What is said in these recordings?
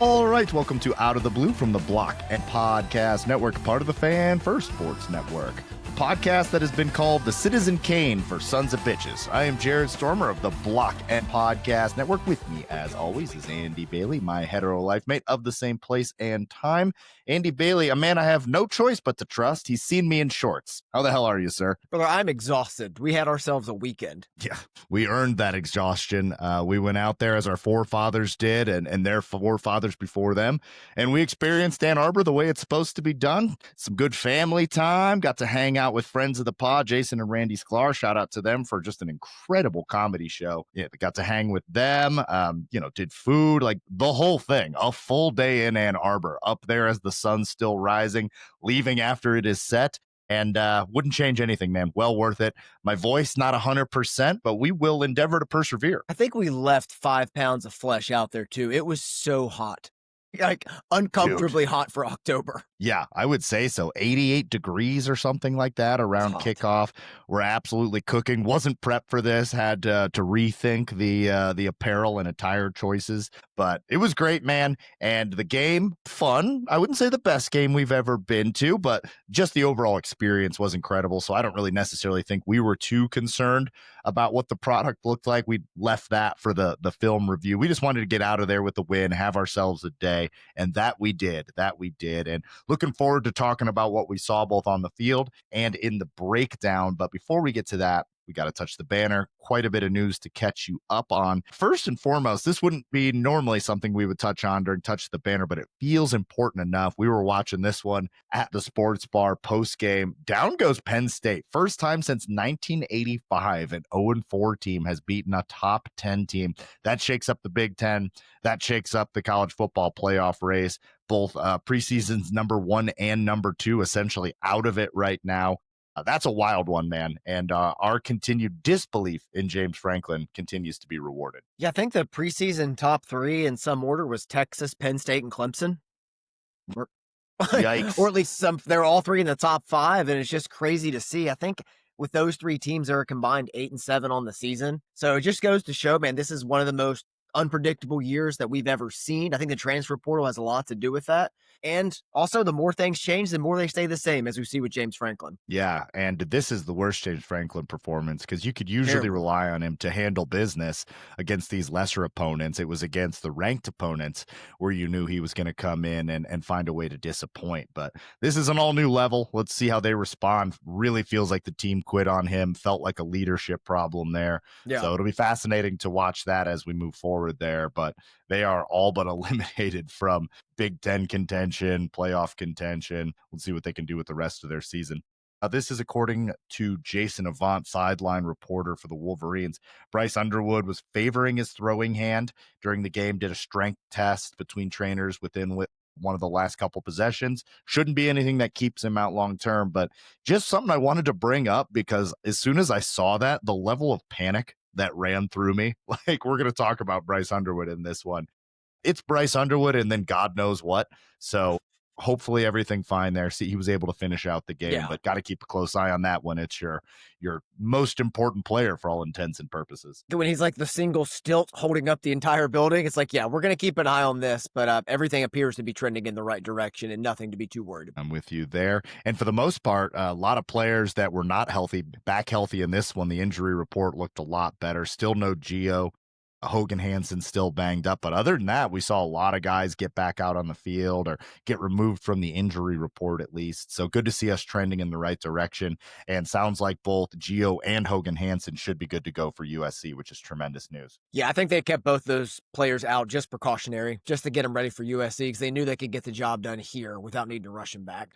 All right, welcome to Out of the Blue from the Block and Podcast Network, part of the Fan First Sports Network. The podcast that has been called the Citizen Kane for Sons of Bitches. I am Jared Stormer of the Block and Podcast Network. With me, as always, is Andy Bailey, my hetero life mate of the same place and time. Andy Bailey, a man I have no choice but to trust. He's seen me in shorts. How the hell are you, sir? Brother, I'm exhausted. We had ourselves a weekend. Yeah, we earned that exhaustion. We went out there as our forefathers did and their forefathers before them, and we experienced Ann Arbor the way it's supposed to be done. Some good family time. Got to hang out with friends of the pod, Jason and Randy Sklar. Shout out to them for just an incredible comedy show. Yeah, we got to hang with them. Did food, like the whole thing. A full day in Ann Arbor, up there as the sun's still rising, leaving after it is set. And wouldn't change anything, man. Well worth it. My voice, not 100%, but we will endeavor to persevere. I think we left 5 pounds of flesh out there, too. It was so hot. Like, uncomfortably hot for October. Yeah, I would say so. 88 degrees or something like that around kickoff. We're absolutely cooking. Wasn't prepped for this. Had to rethink the apparel and attire choices. But it was great, man. And the game, fun. I wouldn't say the best game we've ever been to, but just the overall experience was incredible. So I don't really necessarily think we were too concerned about what the product looked like. We left that for the film review. We just wanted to get out of there with the win, have ourselves a day. And that we did. And looking forward to talking about what we saw both on the field and in the breakdown. But before we get to that, we got to touch the banner. Quite a bit of news to catch you up on. First and foremost, this wouldn't be normally something we would touch on during Touch the Banner, but it feels important enough. We were watching this one at the sports bar post game. Down goes Penn State. First time since 1985, an 0-4 team has beaten a top 10 team. That shakes up the Big Ten. That shakes up the college football playoff race. Both preseason's number 1 and number 2 essentially out of it right now. That's a wild one, man. And our continued disbelief in James Franklin continues to be rewarded. Yeah, I think the preseason top 3 in some order was Texas, Penn State, and Clemson. Yikes. Or at least they're all 3 in the top 5, and it's just crazy to see. I think with those 3 teams, they're combined 8-7 on the season. So it just goes to show, man, this is one of the most unpredictable years that we've ever seen. I think the transfer portal has a lot to do with that. And also, the more things change, the more they stay the same, as we see with James Franklin. Yeah, and this is the worst James Franklin performance because you could usually rely on him to handle business against these lesser opponents. It was against the ranked opponents where you knew he was going to come in and find a way to disappoint. But this is an all-new level. Let's see how they respond. Really feels like the team quit on him. Felt like a leadership problem there. Yeah. So it'll be fascinating to watch that as we move forward there. But they are all but eliminated from Big Ten contention, playoff contention. We'll see what they can do with the rest of their season. This is according to Jason Avant, sideline reporter for the Wolverines. Bryce Underwood was favoring his throwing hand during the game, did a strength test between trainers within one of the last couple possessions. Shouldn't be anything that keeps him out long term, but just something I wanted to bring up because as soon as I saw that, the level of panic that ran through me, like we're going to talk about Bryce Underwood in this one. It's Bryce Underwood and then God knows what. So hopefully everything fine there. See, he was able to finish out the game, but got to keep a close eye on that one. It's your most important player for all intents and purposes. When he's like the single stilt holding up the entire building, it's like, yeah, we're going to keep an eye on this, but everything appears to be trending in the right direction and nothing to be too worried about. I'm with you there. And for the most part, a lot of players that were not healthy, back healthy in this one. The injury report looked a lot better. Still no Gio. Hogan Hansen still banged up. But other than that, we saw a lot of guys get back out on the field or get removed from the injury report at least. So good to see us trending in the right direction. And sounds like both Gio and Hogan Hansen should be good to go for USC, which is tremendous news. Yeah, I think they kept both those players out just precautionary, just to get them ready for USC because they knew they could get the job done here without needing to rush him back.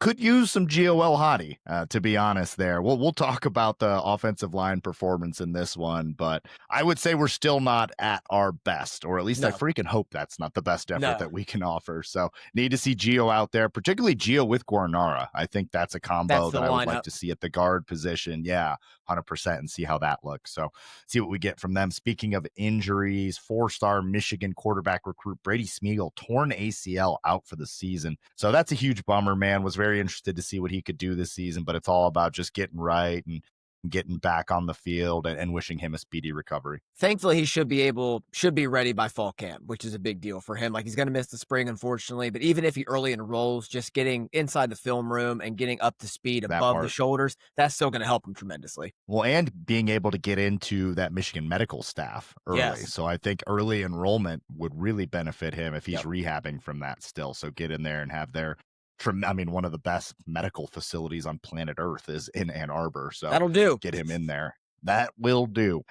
Could use some Gio El Hadi, to be honest there. We'll talk about the offensive line performance in this one, but I would say we're still not at our best, or at least I freaking hope that's not the best effort that we can offer. So need to see Gio out there, particularly Gio with Guarnara. I think that's a combo that I would like to see at the guard position. Yeah, 100%, and see how that looks. So see what we get from them. Speaking of injuries, 4-star Michigan quarterback recruit Brady Smeagol, torn ACL, out for the season. So that's a huge bummer, man. Was very interested to see what he could do this season, but it's all about just getting right and getting back on the field and wishing him a speedy recovery. Thankfully, he should be ready by fall camp, which is a big deal for him. Like, he's going to miss the spring, unfortunately, but even if he early enrolls, just getting inside the film room and getting up to speed above the shoulders, that's still going to help him tremendously. Well, and being able to get into that Michigan medical staff early. Yes. So I think early enrollment would really benefit him if he's rehabbing from that still. So get in there and have their, I mean, one of the best medical facilities on planet Earth is in Ann Arbor. So that'll do. Get him in there. That will do.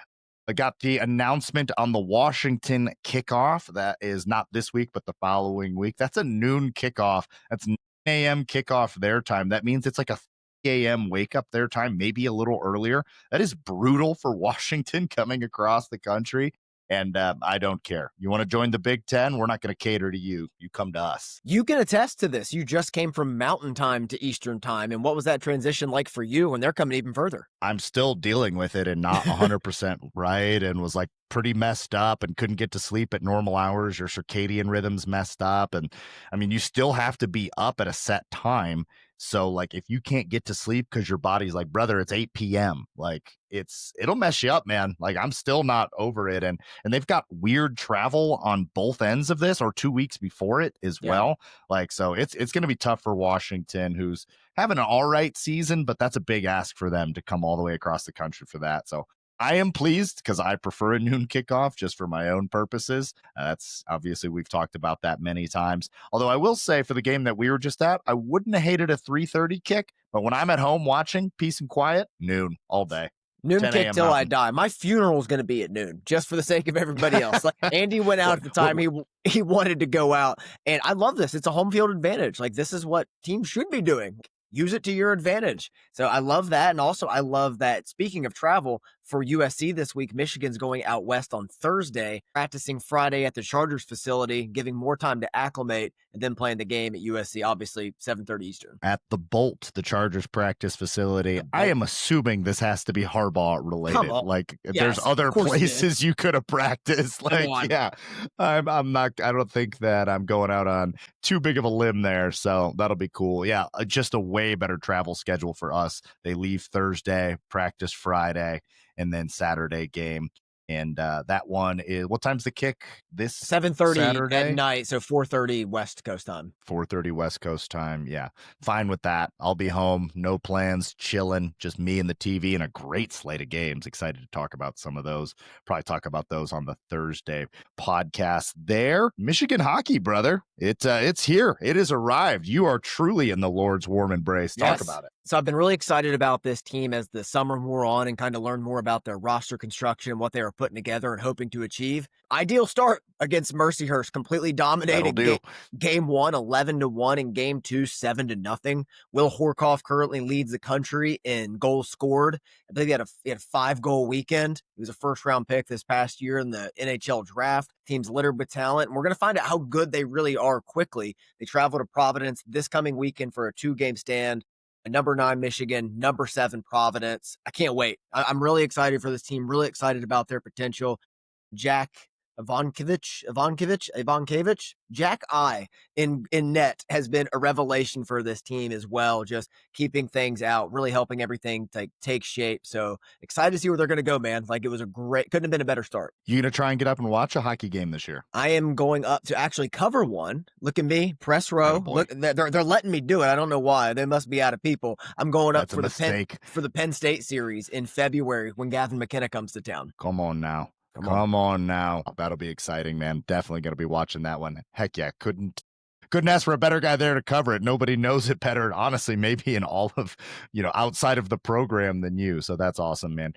I got the announcement on the Washington kickoff. That is not this week, but the following week. That's a noon kickoff. That's 9 a.m. kickoff their time. That means it's like a 3 a.m. wake up their time, maybe a little earlier. That is brutal for Washington coming across the country. And I don't care. You want to join the Big Ten? We're not going to cater to you. You come to us. You can attest to this. You just came from Mountain Time to Eastern Time. And what was that transition like for you when they're coming even further? I'm still dealing with it and not 100% right, and was like pretty messed up and couldn't get to sleep at normal hours. Your circadian rhythm's messed up. And I mean, you still have to be up at a set time. So like if you can't get to sleep because your body's like, brother, it's 8 p.m. Like it'll mess you up, man. Like I'm still not over it. And they've got weird travel on both ends of this, or 2 weeks before it as well. Like, so it's going to be tough for Washington, who's having an all right season, but that's a big ask for them to come all the way across the country for that. So I am pleased because I prefer a noon kickoff just for my own purposes. That's obviously, we've talked about that many times. Although I will say for the game that we were just at, I wouldn't have hated a 3:30 kick, but when I'm at home watching peace and quiet, noon all day. Noon kick till I die. My funeral is going to be at noon, just for the sake of everybody else. Like Andy went out at the time he wanted to go out, and I love this. It's a home field advantage. Like this is what teams should be doing. Use it to your advantage. So I love that. And also I love that, speaking of travel, for USC this week, Michigan's going out west on Thursday, practicing Friday at the Chargers facility, giving more time to acclimate, and then playing the game at USC, obviously 7:30 Eastern. At the Bolt, the Chargers practice facility. I am assuming this has to be Harbaugh related. Like there's other places you could have practiced. Like, yeah, I don't think that I'm going out on too big of a limb there. So that'll be cool. Yeah, just a way better travel schedule for us. They leave Thursday, practice Friday, and then Saturday game. And that one is, what time's the kick? This 7:30 Saturday? At night, so 4:30 West Coast time. 4:30 West Coast time. Yeah, fine with that. I'll be home, no plans, chilling, just me and the TV, and a great slate of games. Excited to talk about some of those. Probably talk about those on the Thursday podcast. There, Michigan hockey, brother. It's here. It has arrived. You are truly in the Lord's warm embrace. Talk about it. So I've been really excited about this team as the summer wore on and kind of learned more about their roster construction, what they were putting together and hoping to achieve. Ideal start against Mercyhurst, completely dominated game 1, 11-1, and game 2, 7-0. Will Horkoff currently leads the country in goals scored. I believe he had a 5-goal weekend. He was a first-round pick this past year in the NHL draft. Team's littered with talent, and we're going to find out how good they really are quickly. They travel to Providence this coming weekend for a 2-game stand. Number 9 Michigan, number 7 Providence. I can't wait. I'm really excited for this team, really excited about their potential. Jack Ivankevich, Jack I in net has been a revelation for this team as well, just keeping things out, really helping everything take shape. So excited to see where they're going to go, man. Like, it was couldn't have been a better start. You going to try and get up and watch a hockey game this year? I am going up to actually cover one. Look at me, press row. Look, they're letting me do it. I don't know why. They must be out of people. I'm going up for the Penn State series in February when Gavin McKenna comes to town. Come on now. Come on now. That'll be exciting, man. Definitely going to be watching that one. Heck yeah. Couldn't ask for a better guy there to cover it. Nobody knows it better, honestly, maybe in all of, outside of the program than you. So that's awesome, man.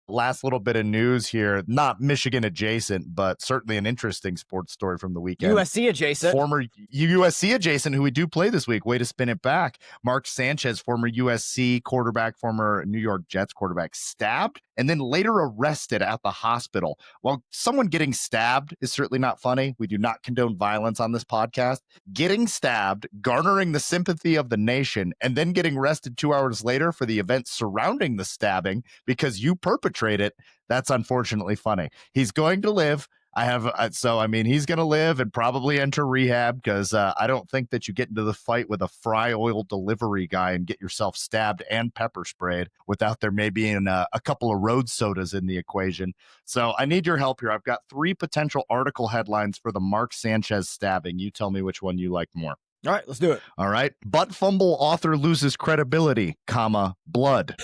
Last little bit of news here, not Michigan adjacent, but certainly an interesting sports story from the weekend. USC adjacent. Former USC adjacent, who we do play this week. Way to spin it back. Mark Sanchez, former USC quarterback, former New York Jets quarterback, stabbed and then later arrested at the hospital. While someone getting stabbed is certainly not funny, we do not condone violence on this podcast. Getting stabbed, garnering the sympathy of the nation, and then getting arrested 2 hours later for the events surrounding the stabbing because you perpetrated it, that's unfortunately funny. He's going to live I have, so I mean, he's going to live and probably enter rehab because I don't think that you get into the fight with a fry oil delivery guy and get yourself stabbed and pepper sprayed without there maybe being a couple of road sodas in the equation. So I need your help here. I've got 3 potential article headlines for the Mark Sanchez stabbing. You tell me which one you like more. All right, let's do it. All right. Butt fumble author loses credibility, comma, blood.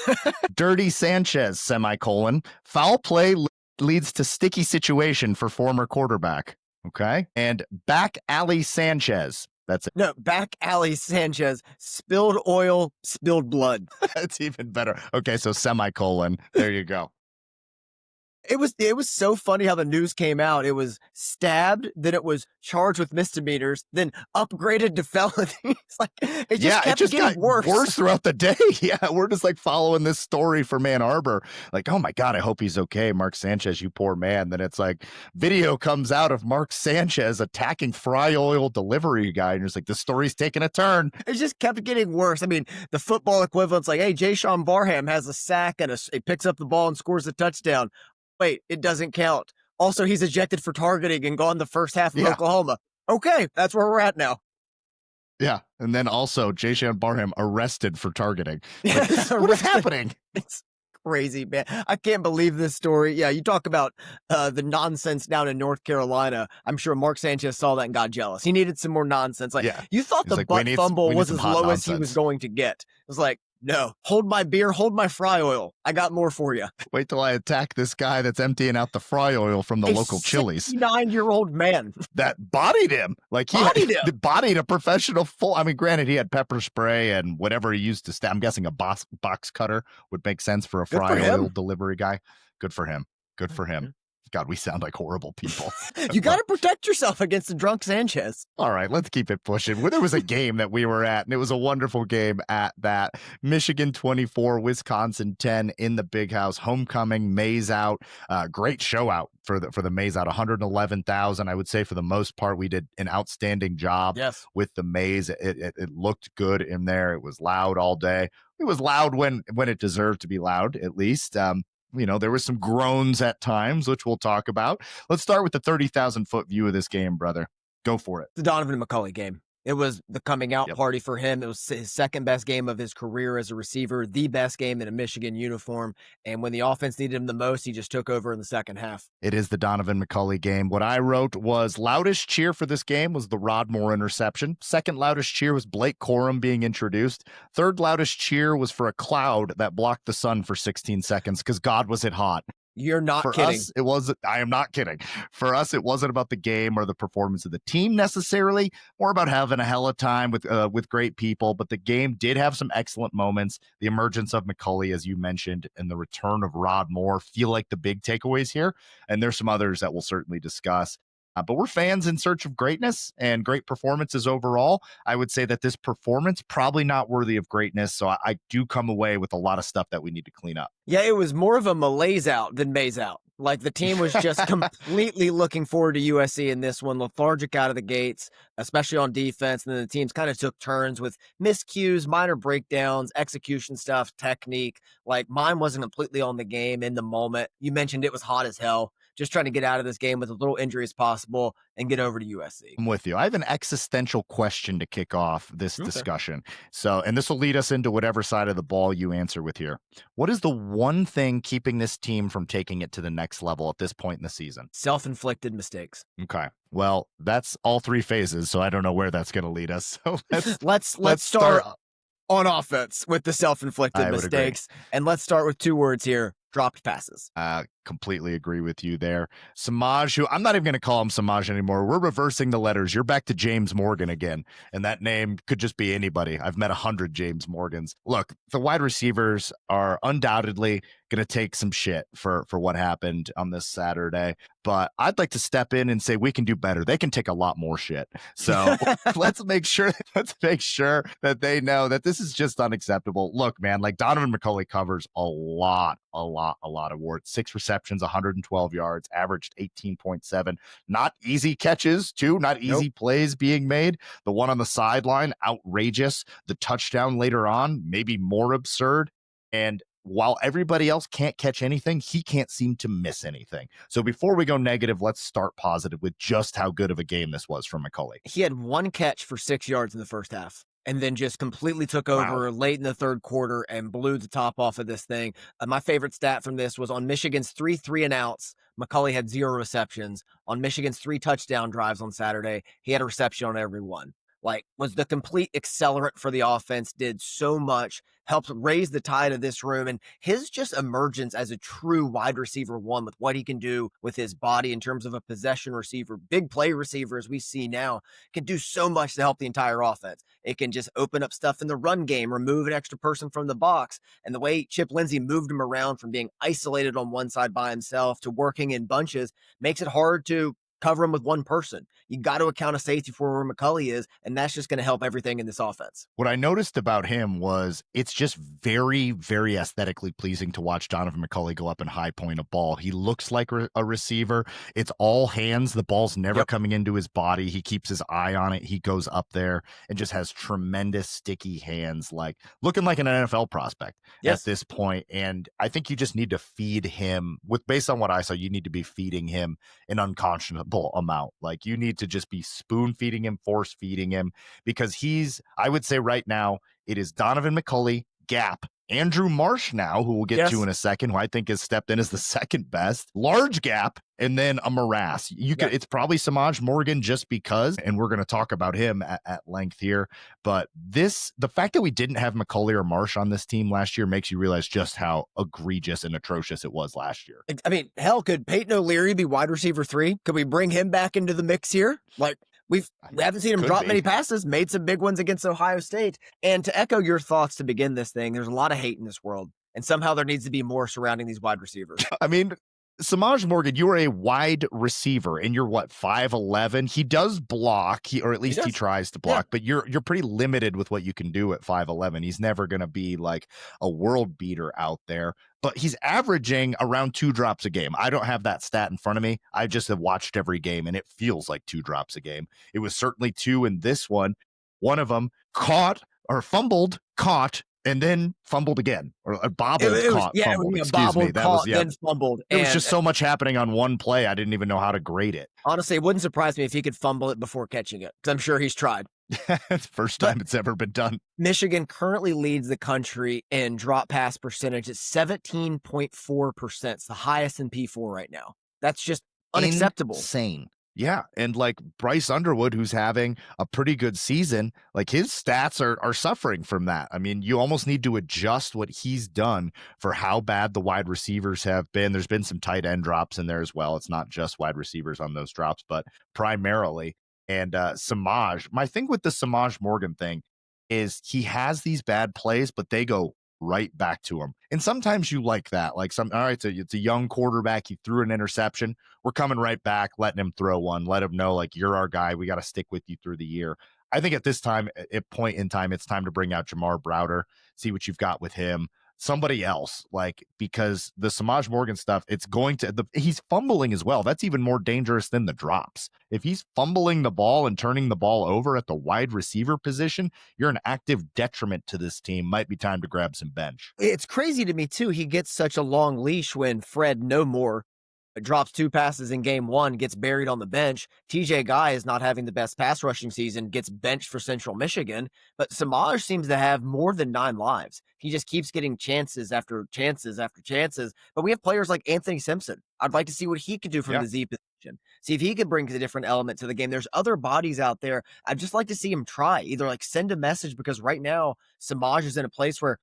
Dirty Sanchez, semicolon. Foul play leads to sticky situation for former quarterback. Okay. And back alley Sanchez. That's it. No, back alley Sanchez, spilled oil, spilled blood. That's even better. Okay. So semicolon. There you go. It was so funny how the news came out. It was stabbed, then it was charged with misdemeanors, then upgraded to felonies. Like it just kept getting got worse throughout the day. Yeah, we're just like following this story from Ann Arbor. Like, oh my God, I hope he's okay. Mark Sanchez, you poor man. Then it's like video comes out of Mark Sanchez attacking fry oil delivery guy, and it's like the story's taking a turn. It just kept getting worse. I mean, the football equivalent's like, hey, Jayshon Barham has a sack and he picks up the ball and scores a touchdown. Wait, it doesn't count. Also, he's ejected for targeting and gone the first half of Oklahoma. Okay, that's where we're at now. Yeah, and then also Jayshon Barham arrested for targeting. Like, what is happening? It's crazy, man. I can't believe this story. Yeah, you talk about the nonsense down in North Carolina. I'm sure Mark Sanchez saw that and got jealous. He needed some more nonsense. Like, you thought the butt fumble was as low as he was going to get. It was like, no, hold my beer, hold my fry oil. I got more for you. Wait till I attack this guy that's emptying out the fry oil from the local Chili's. 69-year-old man that bodied him. Like he bodied a professional full. I mean, granted, he had pepper spray and whatever he used to stab. I'm guessing a box cutter would make sense for a fry oil delivery guy. Good for him. Good for him. God, we sound like horrible people. You got to protect yourself against a drunk Sanchez. All right, let's keep it pushing. There was a game that we were at, and it was a wonderful game at that. Michigan 24, Wisconsin 10 in the Big House. Homecoming, Mays out. Great show out for the Mays out. 111,000. I would say for the most part, we did an outstanding job with the Mays. It looked good in there. It was loud all day. It was loud when it deserved to be loud, at least. There was some groans at times, which we'll talk about. Let's start with the 30,000-foot view of this game, brother. Go for it. The Donovan McCulley game. It was the coming out party for him. It was his second best game of his career as a receiver, the best game in a Michigan uniform. And when the offense needed him the most, he just took over in the second half. It is the Donovan McCulley game. What I wrote was loudest cheer for this game was the Rod Moore interception. Second loudest cheer was Blake Corum being introduced. Third loudest cheer was for a cloud that blocked the sun for 16 seconds because God was it hot. You're not kidding. Us, it was. I am not kidding. For us, it wasn't about the game or the performance of the team necessarily. More about having a hell of a time with great people. But the game did have some excellent moments. The emergence of McCulley, as you mentioned, and the return of Rod Moore feel like the big takeaways here. And there's some others that we'll certainly discuss. But we're fans in search of greatness and great performances overall. I would say that this performance probably not worthy of greatness. So I do come away with a lot of stuff that we need to clean up. Yeah, it was more of a malaise out than Mays out. Like the team was just completely looking forward to USC in this one, lethargic out of the gates, especially on defense. And then the teams kind of took turns with miscues, minor breakdowns, execution stuff, technique. Like mine wasn't completely on the game in the moment. You mentioned it was hot as hell. Just trying to get out of this game with as little injury as possible and get over to USC. I'm with you. I have an existential question to kick off this discussion. So, and this will lead us into whatever side of the ball you answer with here. What is the one thing keeping this team from taking it to the next level at this point in the season? Self-inflicted mistakes. Okay. Well, that's all 3 phases, so I don't know where that's going to lead us. So let's start on offense with the self-inflicted mistakes. And let's start with 2 words here. Dropped passes. Completely agree with you there. Samaj, who I'm not even going to call him Samaj anymore. We're reversing the letters. You're back to James Morgan again. And that name could just be anybody. I've met 100 James Morgans. Look, the wide receivers are undoubtedly going to take some shit for what happened on this Saturday. But I'd like to step in and say we can do better. They can take a lot more shit. So let's make sure that they know that this is just unacceptable. Look, man, like Donovan McCulley covers a lot of warts. 6 receptions, 112 yards, averaged 18.7. Not easy catches, too. Not easy plays being made. The one on the sideline, outrageous. The touchdown later on, maybe more absurd. And while everybody else can't catch anything, he can't seem to miss anything. So before we go negative, let's start positive with just how good of a game this was from McCulley. He had one catch for 6 yards in the first half and then just completely took Wow. over late in the third quarter and blew the top off of this thing. My favorite stat from this was on Michigan's 3 and outs, McCulley had 0 receptions. On Michigan's 3 touchdown drives on Saturday, he had a reception on every one. Like, was the complete accelerant for the offense, did so much, helped raise the tide of this room. And his just emergence as a true wide receiver one with what he can do with his body in terms of a possession receiver, big play receiver, as we see now, can do so much to help the entire offense. It can just open up stuff in the run game, remove an extra person from the box. And the way Chip Lindsey moved him around from being isolated on one side by himself to working in bunches makes it hard to cover him with one person. You got to account a safety for where McCulley is, and that's just going to help everything in this offense. What I noticed about him was it's just very, very aesthetically pleasing to watch Donovan McCulley go up and high point a ball. He looks like a receiver. It's all hands. The ball's never coming into his body. He keeps his eye on it. He goes up there and just has tremendous sticky hands, like looking like an NFL prospect at this point. And I think you just need to feed him based on what I saw, you need to be feeding him an unconscionable amount. Like you need to just be spoon feeding him, force feeding him, because I would say right now, it is Donovan McCulley, gap, Andrew Marsh now, who we'll get to in a second, who I think has stepped in as the second best, large gap, and then a morass. It's probably Samaj Morgan just because, and we're going to talk about him at length here. But the fact that we didn't have McCulley or Marsh on this team last year makes you realize just how egregious and atrocious it was last year. I mean, hell, could Peyton O'Leary be wide receiver 3? Could we bring him back into the mix here? Like, we haven't seen him drop many passes, made some big ones against Ohio State. And to echo your thoughts to begin this thing, there's a lot of hate in this world. And somehow there needs to be more surrounding these wide receivers. I mean, Samaj Morgan, you are a wide receiver and you're 5'11". He does block, or at least he tries to block, but you're pretty limited with what you can do at 5'11". He's never going to be like a world beater out there, but he's averaging around 2 drops a game. I don't have that stat in front of me. I just have watched every game and it feels like 2 drops a game. It was certainly 2 in this one. One of them caught, and then fumbled again, or bobbled, caught, fumbled. Excuse me. That was, then fumbled. There was just so much happening on one play. I didn't even know how to grade it. Honestly, it wouldn't surprise me if he could fumble it before catching it, because I'm sure he's tried. It's the first time it's ever been done. Michigan currently leads the country in drop pass percentage at 17.4%. It's the highest in P4 right now. That's just unacceptable. Insane. Yeah, and like Bryce Underwood, who's having a pretty good season, like his stats are suffering from that. I mean, you almost need to adjust what he's done for how bad the wide receivers have been. There's been some tight end drops in there as well. It's not just wide receivers on those drops, but primarily. And Samaj, my thing with the Samaj Morgan thing is he has these bad plays, but they go right back to him. And sometimes you like that. Like all right, so it's a young quarterback. He threw an interception. We're coming right back, letting him throw one. Let him know, like, you're our guy. We got to stick with you through the year. I think at this time, point in time, it's time to bring out Jamar Browder, see what you've got with him. Somebody else, like, because the Samaj Morgan stuff, he's fumbling as well. That's even more dangerous than the drops. If he's fumbling the ball and turning the ball over at the wide receiver position, you're an active detriment to this team. Might be time to grab some bench. It's crazy to me, too. He gets such a long leash when Fred No More drops 2 passes in game 1, gets buried on the bench. TJ Guy is not having the best pass rushing season, gets benched for Central Michigan, but Samaj seems to have more than 9 lives. He just keeps getting chances after chances after chances, but we have players like Anthony Simpson. I'd like to see what he could do from the Z position. See if he could bring a different element to the game. There's other bodies out there. I'd just like to see him try, either like send a message, because right now Samaj is in a place where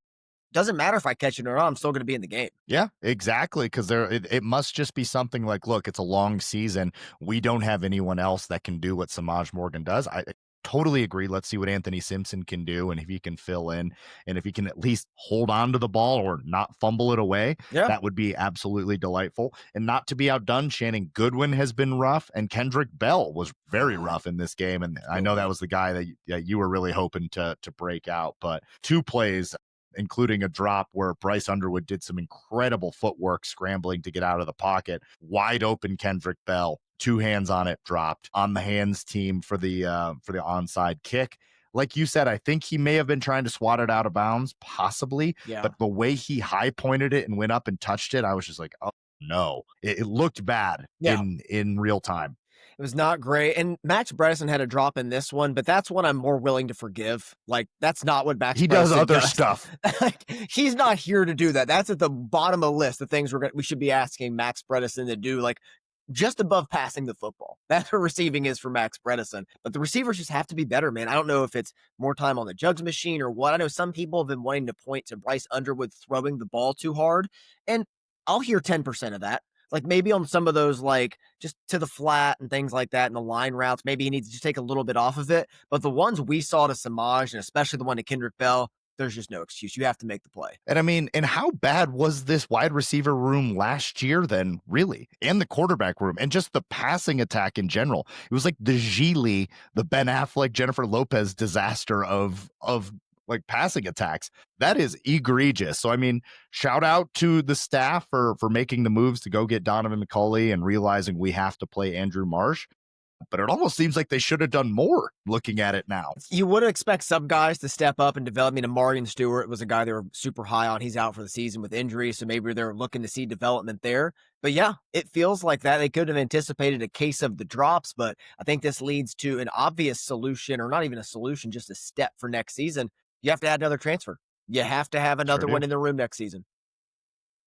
doesn't matter if I catch it or not, I'm still going to be in the game. Yeah, exactly. Because it must just be something like, look, it's a long season. We don't have anyone else that can do what Samaj Morgan does. I totally agree. Let's see what Anthony Simpson can do, and if he can fill in, and if he can at least hold on to the ball or not fumble it away, that would be absolutely delightful. And not to be outdone, Shannon Goodwin has been rough, and Kendrick Bell was very rough in this game. And I know that was the guy that you were really hoping to break out, but 2 plays, including a drop where Bryce Underwood did some incredible footwork scrambling to get out of the pocket. Wide open Kendrick Bell, 2 hands on it, dropped on the hands team for the onside kick. like you said, I think he may have been trying to swat it out of bounds, possibly, Yeah. but the way he high pointed it and went up and touched it, I was just like, oh no, it looked bad Yeah. in real time. It was not great. And Max Bredesen had a drop in this one, but that's one I'm more willing to forgive. Like, that's not what Max He does Bredesen other does. stuff. Like, he's not here to do that. That's at the bottom of the list of things we should be asking Max Bredesen to do. Like, just above passing the football. That's what receiving is for Max Bredesen. But the receivers just have to be better, man. I don't know if it's more time on the jugs machine or what. I know some people have been wanting to point to Bryce Underwood throwing the ball too hard, and I'll hear 10% of that. Like maybe on some of those, like just to the flat and things like that, and the line routes, maybe he needs to just take a little bit off of it. But the ones we saw to Samaj, and especially the one to Kendrick Bell, there's just no excuse. You have to make the play. And I mean, and how bad was this wide receiver room last year then, really? And the quarterback room and just the passing attack in general. It was like the Gigli, the Ben Affleck, Jennifer Lopez disaster of like passing attacks. That is egregious. So I mean, shout out to the staff for making the moves to go get Donovan McCulley and realizing we have to play Andrew Marsh. But it almost seems like they should have done more looking at it now. You would expect some guys to step up and develop. I mean, Amarian Stewart was a guy they were super high on. He's out for the season with injury, so maybe they're looking to see development there. But yeah, it feels like that. They could have anticipated a case of the drops, but I think this leads to an obvious solution, or not even a solution, just a step for next season. You have to add another transfer. You have to have another one in the room next season.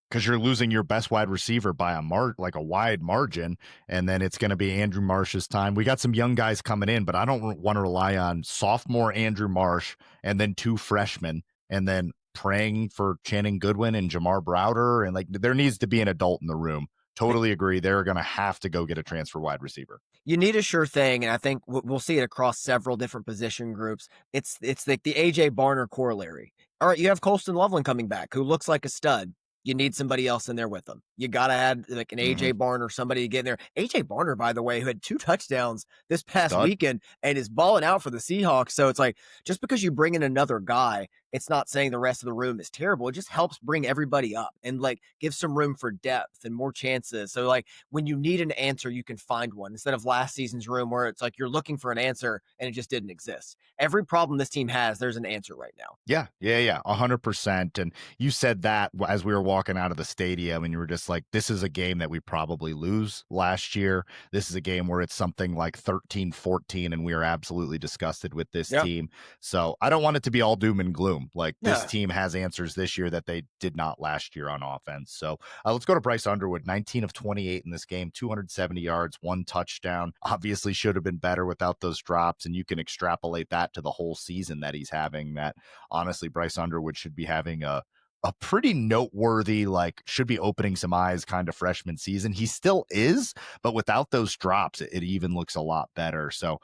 Because you're losing your best wide receiver by a wide margin, and then it's going to be Andrew Marsh's time. We got some young guys coming in, but I don't want to rely on sophomore Andrew Marsh and then 2 freshmen, and then praying for Channing Goodwin and Jamar Browder, and like there needs to be an adult in the room. Totally agree. They're going to have to go get a transfer wide receiver. You need a sure thing, and I think we'll see it across several different position groups. It's like the AJ Barner corollary. All right, you have Colston Loveland coming back, who looks like a stud. You need somebody else in there with them. You got to add like an AJ Barner, somebody to get in there. AJ Barner, by the way, who had 2 touchdowns this past weekend and is balling out for the Seahawks. So it's like, just because you bring in another guy, it's not saying the rest of the room is terrible. It just helps bring everybody up and like give some room for depth and more chances. So like when you need an answer, you can find one instead of last season's room where it's like you're looking for an answer and it just didn't exist. Every problem this team has, there's an answer right now. Yeah. 100%. And you said that as we were walking out of the stadium, and you were just like, this is a game that we probably lose last year. This is a game where it's something like 13-14, and we are absolutely disgusted with this team. So I don't want it to be all doom and gloom. Like this team has answers this year that they did not last year on offense. So let's go to Bryce Underwood, 19 of 28 in this game, 270 yards, 1 touchdown. Obviously should have been better without those drops, and you can extrapolate that to the whole season that he's having. That honestly, Bryce Underwood should be having a pretty noteworthy, like should be opening some eyes kind of freshman season. He still is, but without those drops, it even looks a lot better. So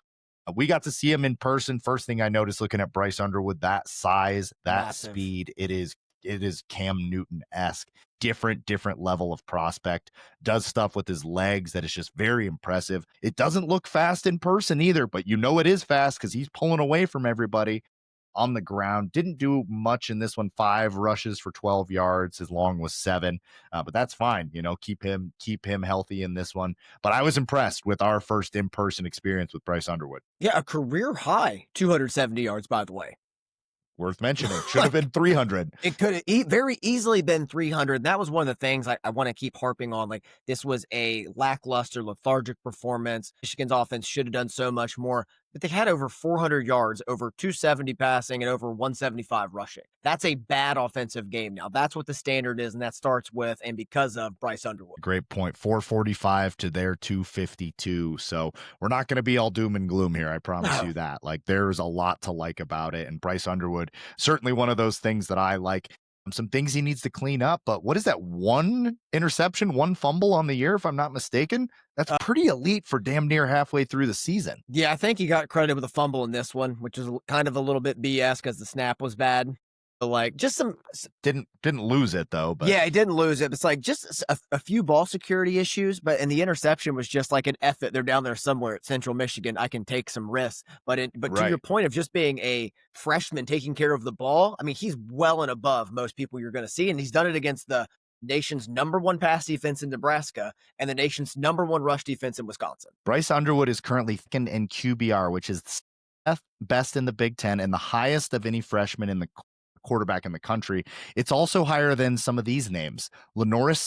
we got to see him in person. First thing I noticed looking at Bryce Underwood, that size, that speed, it is Cam Newton-esque, different level of prospect, does stuff with his legs that is just very impressive. It doesn't look fast in person either, but you know it is fast because he's pulling away from everybody on the ground. Didn't do much in this one. 5 rushes for 12 yards. His long was 7, but that's fine. You know, keep him healthy in this one. But I was impressed with our first in-person experience with Bryce Underwood. Yeah, a career high 270 yards, by the way. Worth mentioning. Should have been 300. It could have very easily been 300. That was one of the things I want to keep harping on. Like, this was a lackluster, lethargic performance. Michigan's offense should have done so much more, but they had over 400 yards, over 270 passing, and over 175 rushing. That's a bad offensive game now. That's what the standard is, and that starts with and because of Bryce Underwood. Great point. 445 to their 252. So we're not going to be all doom and gloom here. I promise you that. Like, there's a lot to like about it. And Bryce Underwood, certainly one of those things that I like. Some things he needs to clean up, but what is that? 1 interception, 1 fumble on the year, if I'm not mistaken? That's pretty elite for damn near halfway through the season. Yeah, I think he got credit with a fumble in this one, which is kind of a little bit BS because the snap was bad. But like, just some didn't lose it though. But yeah, he didn't lose it. It's like just a few ball security issues, and the interception was just like an F it. They're down there somewhere at Central Michigan. I can take some risks, but to your point of just being a freshman taking care of the ball, I mean, he's well and above most people you're going to see, and he's done it against the nation's #1 pass defense in Nebraska and the nation's #1 rush defense in Wisconsin. Bryce Underwood is currently second in QBR, which is best in the Big Ten and the highest of any freshman in the quarterback in the country. It's also higher than some of these names: Lenoris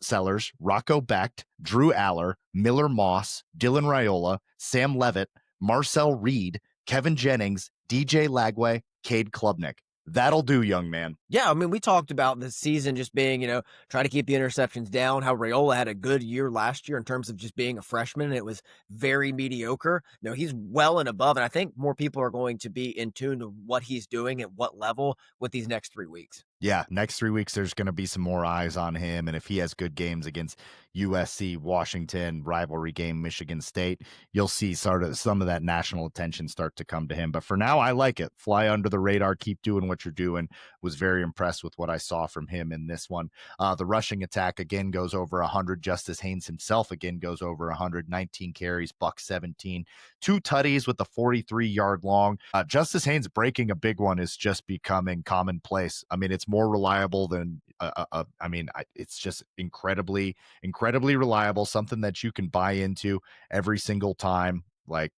Sellers, Rocco Becht, Drew Aller, Miller Moss, Dylan Raiola, Sam Levitt, Marcel Reed, Kevin Jennings, DJ Lagway, Cade Klubnik. That'll do, young man. Yeah, I mean, we talked about this season just being, trying to keep the interceptions down, how Raiola had a good year last year in terms of just being a freshman, and it was very mediocre. He's well and above, and I think more people are going to be in tune to what he's doing at what level with these next 3 weeks. Yeah, next 3 weeks, there's going to be some more eyes on him. And if he has good games against USC, Washington, rivalry game, Michigan State, you'll see sort of some of that national attention start to come to him. But for now, I like it. Fly under the radar. Keep doing what you're doing. Was very impressed with what I saw from him in this one. The rushing attack again goes over 100. Justice Haynes himself again goes over 119 carries, buck 17, 2 tutties with a 43-yard long. Justice Haynes breaking a big one is just becoming commonplace. I mean, it's more reliable than it's just incredibly reliable, something that you can buy into every single time. Like,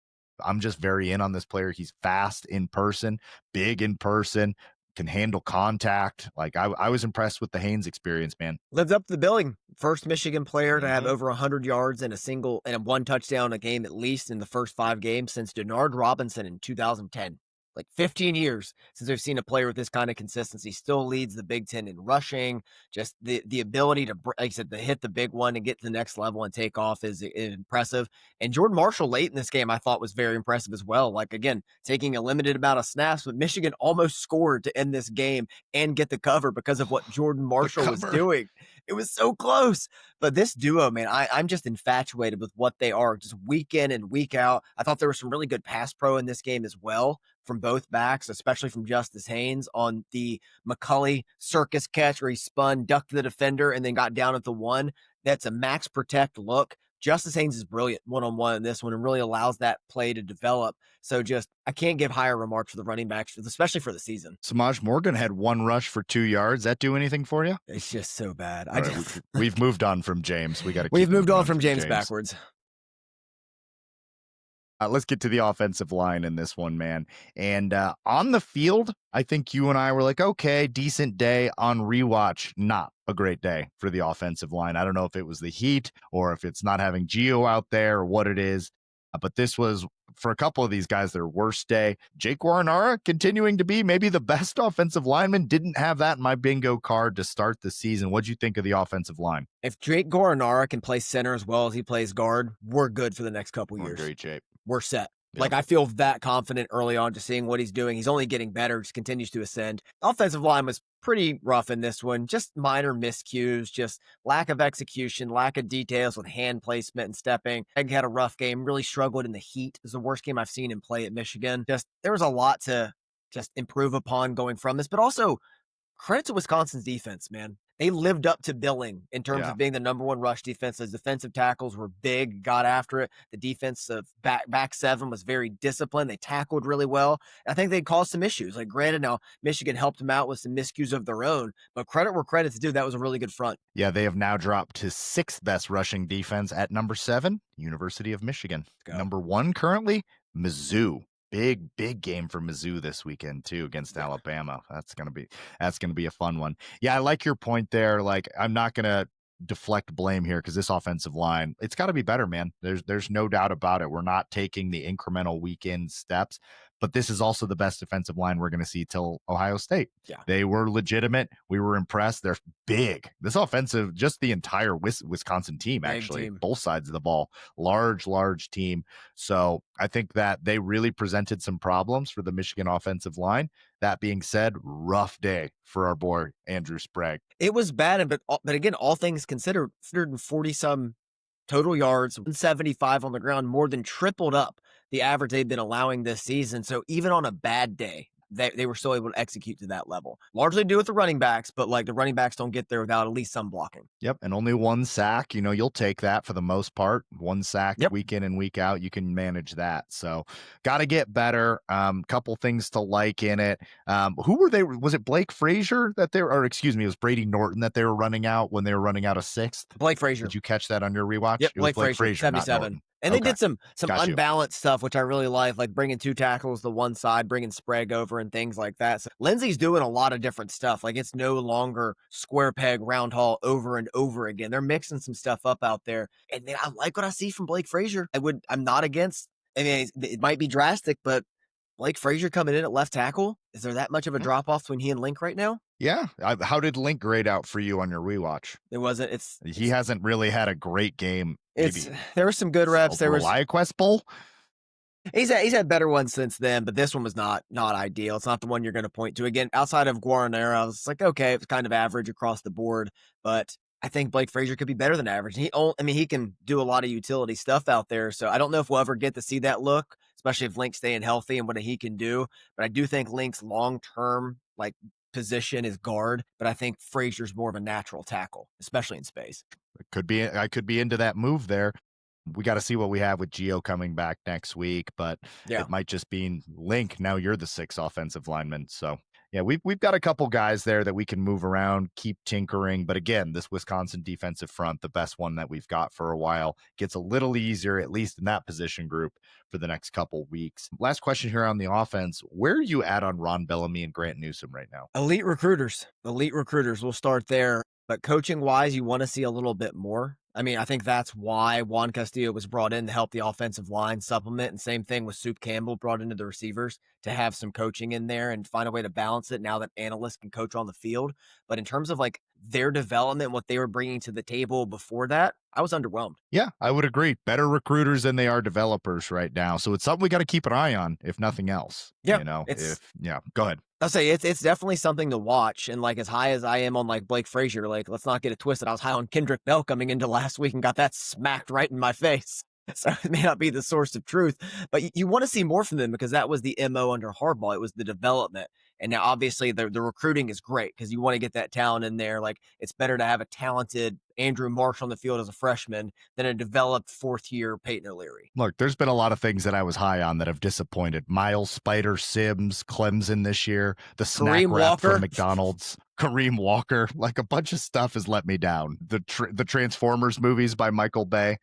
I'm just very in on this player. He's fast in person, big in person, can handle contact. Like, I was impressed with the Haynes experience, man. Lived up to the billing. First Michigan player to have over 100 yards and a 1 touchdown a game, at least in the first 5 games, since Denard Robinson in 2010. Like 15 years since we've seen a player with this kind of consistency. Still leads the Big Ten in rushing. Just the ability to, like I said, to hit the big one and get to the next level and take off is impressive. And Jordan Marshall late in this game, I thought was very impressive as well. Like, again, taking a limited amount of snaps, but Michigan almost scored to end this game and get the cover because of what Jordan Marshall was doing. It was so close. But this duo, man, I'm just infatuated with what they are just week in and week out. I thought there was some really good pass pro in this game as well from both backs, especially from Justice Haynes on the McCulley circus catch where he spun, ducked the defender, and then got down at the 1. That's a max protect look. Justice Haynes is brilliant one-on-one in this one and really allows that play to develop. So I can't give higher remarks for the running backs, especially for the season. Samaj Morgan had 1 rush for 2 yards. That do anything for you? It's just so bad. We've moved on from James. We've moved on from James backwards. Let's get to the offensive line in this one, man. And on the field, I think you and I were like, okay, decent day. On rewatch, not a great day for the offensive line. I don't know if it was the heat or if it's not having Gio out there or what it is. But this was, for a couple of these guys, their worst day. Jake Guaranara continuing to be maybe the best offensive lineman. Didn't have that in my bingo card to start the season. What'd you think of the offensive line? If Jake Guaranara can play center as well as he plays guard, we're good for the next couple years. Great shape. We're set. Yep. Like, I feel that confident early on, just seeing what he's doing. He's only getting better, just continues to ascend. Offensive line was pretty rough in this one. Just minor miscues, just lack of execution, lack of details with hand placement and stepping. Egg had a rough game, really struggled in the heat. It was the worst game I've seen him play at Michigan. There was a lot to just improve upon going from this, but also credit to Wisconsin's defense, man. They lived up to billing in terms of being the number 1 rush defense. Those defensive tackles were big, got after it. The defensive back 7 was very disciplined. They tackled really well. I think they caused some issues. Like, granted, now Michigan helped them out with some miscues of their own, but credit where credit's due. That was a really good front. Yeah, they have now dropped to 6th best rushing defense at number 7, University of Michigan. Number 1 currently, Mizzou. Big game for Mizzou this weekend too against Alabama. That's gonna be a fun one. Yeah, I like your point there. Like, I'm not gonna deflect blame here because this offensive line, it's got to be better, man. There's no doubt about it. We're not taking the incremental weekend steps, but this is also the best defensive line we're going to see till Ohio State. Yeah, they were legitimate. We were impressed. They're big. This offensive, just the entire Wisconsin team, actually, both sides of the ball, large team. So I think that they really presented some problems for the Michigan offensive line. That being said, rough day for our boy Andrew Sprague. It was bad, but again, all things considered, 140-some total yards, 175 on the ground, more than tripled up the average they've been allowing this season. So even on a bad day, they were still able to execute to that level. Largely to do with the running backs, but like the running backs don't get there without at least some blocking. Yep, and only 1 sack. You'll take that for the most part. 1 sack week in and week out. You can manage that. So got to get better. Couple things to like in it. Who were they? Was it Blake Frazier that they were, or excuse me, it was Brady Norton that they were running out when they were running out of 6th? Blake Frazier. Did you catch that on your rewatch? Yep, It was Blake Frazier, 77. And they Okay. did some Got you. unbalanced stuff, which I really like bringing 2 tackles to one side, bringing Sprague over and things like that. So Lindsey's doing a lot of different stuff. Like, it's no longer square peg, round hole over and over again. They're mixing some stuff up out there. And then I like what I see from Blake Frazier. I'm not against, I mean, it might be drastic, but Blake Frazier coming in at left tackle, is there that much of a drop off between he and Link right now? Yeah. How did Link grade out for you on your rewatch? It wasn't. He hasn't really had a great game. It's Maybe there were some good reps. There was Reliquest Bowl. he's had better ones since then, but this one was not ideal. It's not the one you're going to point to. Again, outside of Guaranera, I was like, okay, it was kind of average across the board, but I think Blake Frazier could be better than average. He can do a lot of utility stuff out there, so I don't know if we'll ever get to see that look, especially if Link's staying healthy and what he can do. But I do think Link's long-term position is guard, but I think Frazier's more of a natural tackle, especially in space. It could be. I could be into that move there. We got to see what we have with Gio coming back next week, but Yeah. it might just be Link. Now you're the 6th offensive lineman. So yeah, we've got a couple guys there that we can move around, keep tinkering. But again, this Wisconsin defensive front, the best one that we've got for a while, gets a little easier, at least in that position group, for the next couple weeks. Last question here on the offense. Where are you at on Ron Bellamy and Grant Newsome right now? Elite recruiters. We'll start there. But coaching wise, you want to see a little bit more. I mean, I think that's why Juan Castillo was brought in to help the offensive line supplement. And same thing with Soup Campbell brought into the receivers to have some coaching in there and find a way to balance it now that analysts can coach on the field. But in terms of their development, what they were bringing to the table before that, I was underwhelmed. Yeah, I would agree. Better recruiters than they are developers right now. So it's something we got to keep an eye on, if nothing else. Yeah, Go ahead. I'll say it's definitely something to watch. And as high as I am on Blake Frazier, let's not get it twisted. I was high on Kendrick Bell coming into last week and got that smacked right in my face. So it may not be the source of truth, but you want to see more from them because that was the MO under Harbaugh. It was the development. And now obviously the recruiting is great because you want to get that talent in there. It's better to have a talented Andrew Marshall on the field as a freshman than a developed 4th-year Peyton O'Leary. Look, there's been a lot of things that I was high on that have disappointed. Miles Spider Sims, Clemson this year, the snack Kareem wrap Walker. from McDonald's, Kareem Walker, a bunch of stuff has let me down. The Transformers movies by Michael Bay,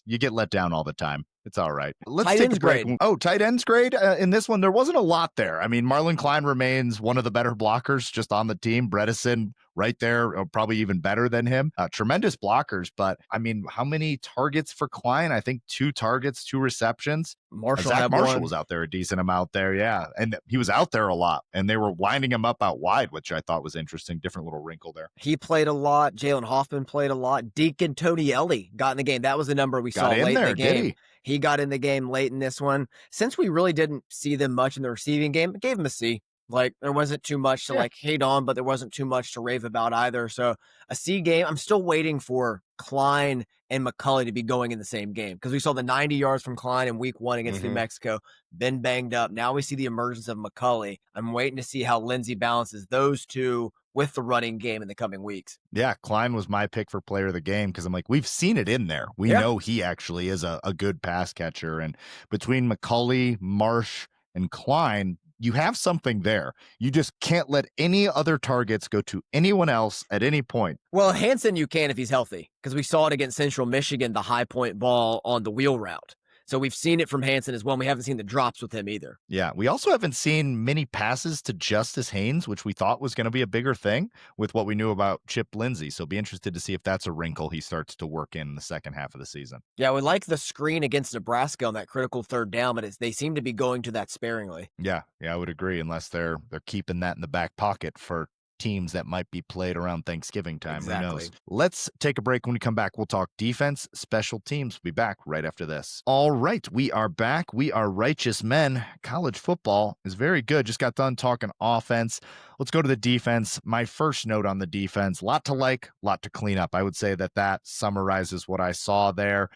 you get let down all the time. It's all right. Let's Tight take ends a break. grade. Oh, tight ends grade in this one. There wasn't a lot there. I mean, Marlon Klein remains one of the better blockers just on the team. Bredesen right there, probably even better than him. Tremendous blockers, but I mean, how many targets for Klein? I think 2 targets, 2 receptions. Zach Marshall was out there a decent amount there, yeah. And he was out there a lot, and they were lining him up out wide, which I thought was interesting. Different little wrinkle there. He played a lot. Jalen Hoffman played a lot. Deacon Tonielli got in the game. That was the number we saw late in the game. He got in the game late in this one. Since we really didn't see them much in the receiving game, I gave him a C. There wasn't too much to hate on, but there wasn't too much to rave about either. So a C game. I'm still waiting for Klein and McCulley to be going in the same game because we saw the 90 yards from Klein in week 1 against New Mexico, been banged up. Now we see the emergence of McCulley. I'm waiting to see how Lindsey balances those two with the running game in the coming weeks. Yeah, Klein was my pick for player of the game because I'm we've seen it in there. We know he actually is a good pass catcher. And between McCulley, Marsh, and Klein, you have something there. You just can't let any other targets go to anyone else at any point. Well, Hansen, you can if he's healthy because we saw it against Central Michigan, the high point ball on the wheel route. So we've seen it from Hansen as well. And we haven't seen the drops with him either. Yeah, we also haven't seen many passes to Justice Haynes, which we thought was going to be a bigger thing with what we knew about Chip Lindsey. So be interested to see if that's a wrinkle he starts to work in the second half of the season. Yeah, we like the screen against Nebraska on that critical 3rd down, but they seem to be going to that sparingly. Yeah, I would agree, unless they're keeping that in the back pocket for teams that might be played around Thanksgiving time. Exactly. Who knows? Let's take a break. When we come back, we'll talk defense, special teams. We'll be back right after this. All right, we are back. We are righteous men. College football is very good. Just got done talking offense. Let's go to the defense. My first note on the defense, lot to like, lot to clean up. I would say that summarizes what I saw there.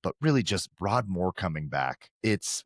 But really just Rod Moore coming back.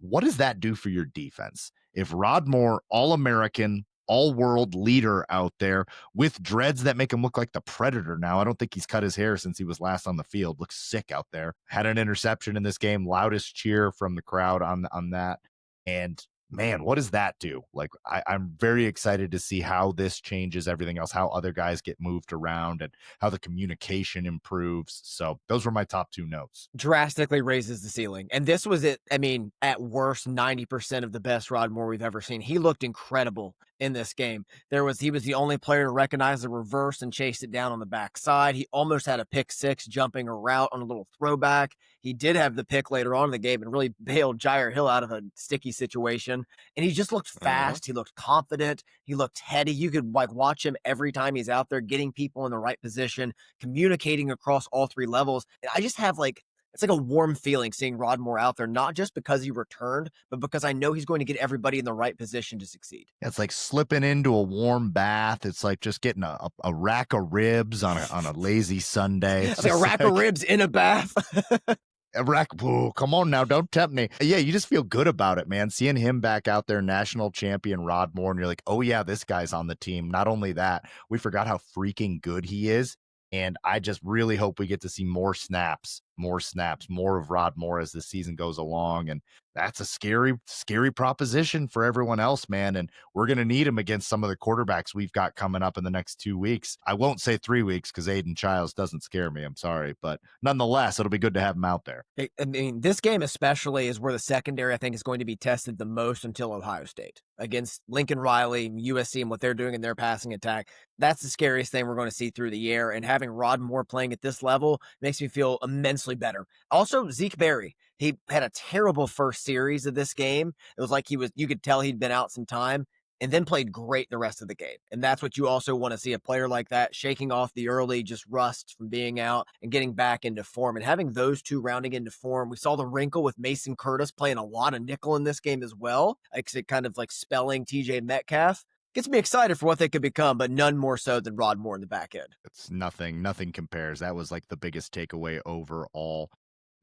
What does that do for your defense? If Rod Moore, All-American, all-world leader out there with dreads that make him look like the Predator now. I don't think he's cut his hair since he was last on the field. Looks sick out there. Had an interception in this game. Loudest cheer from the crowd on that. And man, what does that do? Like, I'm very excited to see how this changes everything else, how other guys get moved around and how the communication improves. So those were my top two notes. Drastically raises the ceiling. And this was it. I mean, at worst, 90% of the best Rod Moore we've ever seen. He looked incredible in this game. He was the only player to recognize the reverse and chased it down on the backside. He almost had a pick six jumping a route on a little throwback. He did have the pick later on in the game and really bailed Jair Hill out of a sticky situation. And he just looked Uh-huh. fast. He looked confident. He looked heady. You could like watch him every time he's out there, getting people in the right position, communicating across all three levels. And I just have like it's like a warm feeling seeing Rod Moore out there, not just because he returned, but because I know he's going to get everybody in the right position to succeed. It's like slipping into a warm bath. It's like just getting a rack of ribs on a lazy Sunday. It's Like a just rack of like ribs in a bath. a rack. Ooh, come on now, don't tempt me. Yeah, you just feel good about it, man. Seeing him back out there, national champion Rod Moore, and you're like, oh yeah, this guy's on the team. Not only that, we forgot how freaking good he is. And I just really hope we get to see more snaps, more of Rod Moore as the season goes along. And that's a scary, scary proposition for everyone else, man. And we're going to need him against some of the quarterbacks we've got coming up in the next 2 weeks. I won't say 3 weeks because Aiden Childs doesn't scare me. I'm sorry. But nonetheless, it'll be good to have him out there. I mean, this game especially is where the secondary, I think, is going to be tested the most until Ohio State against Lincoln Riley, USC, and what they're doing in their passing attack. That's the scariest thing we're going to see through the air. And having Rod Moore playing at this level makes me feel immensely better. Also, Zeke Berry, he had a terrible first series of this game. It was like you could tell he'd been out some time and then played great the rest of the game. And that's what you also want to see, a player like that shaking off the early just rust from being out and getting back into form. And having those two rounding into form, we saw the wrinkle with Mason Curtis playing a lot of nickel in this game as well. Like it kind of like spelling TJ Metcalf. Gets me excited for what they could become, but none more so than Rod Moore in the back end. It's nothing compares. That was like the biggest takeaway overall.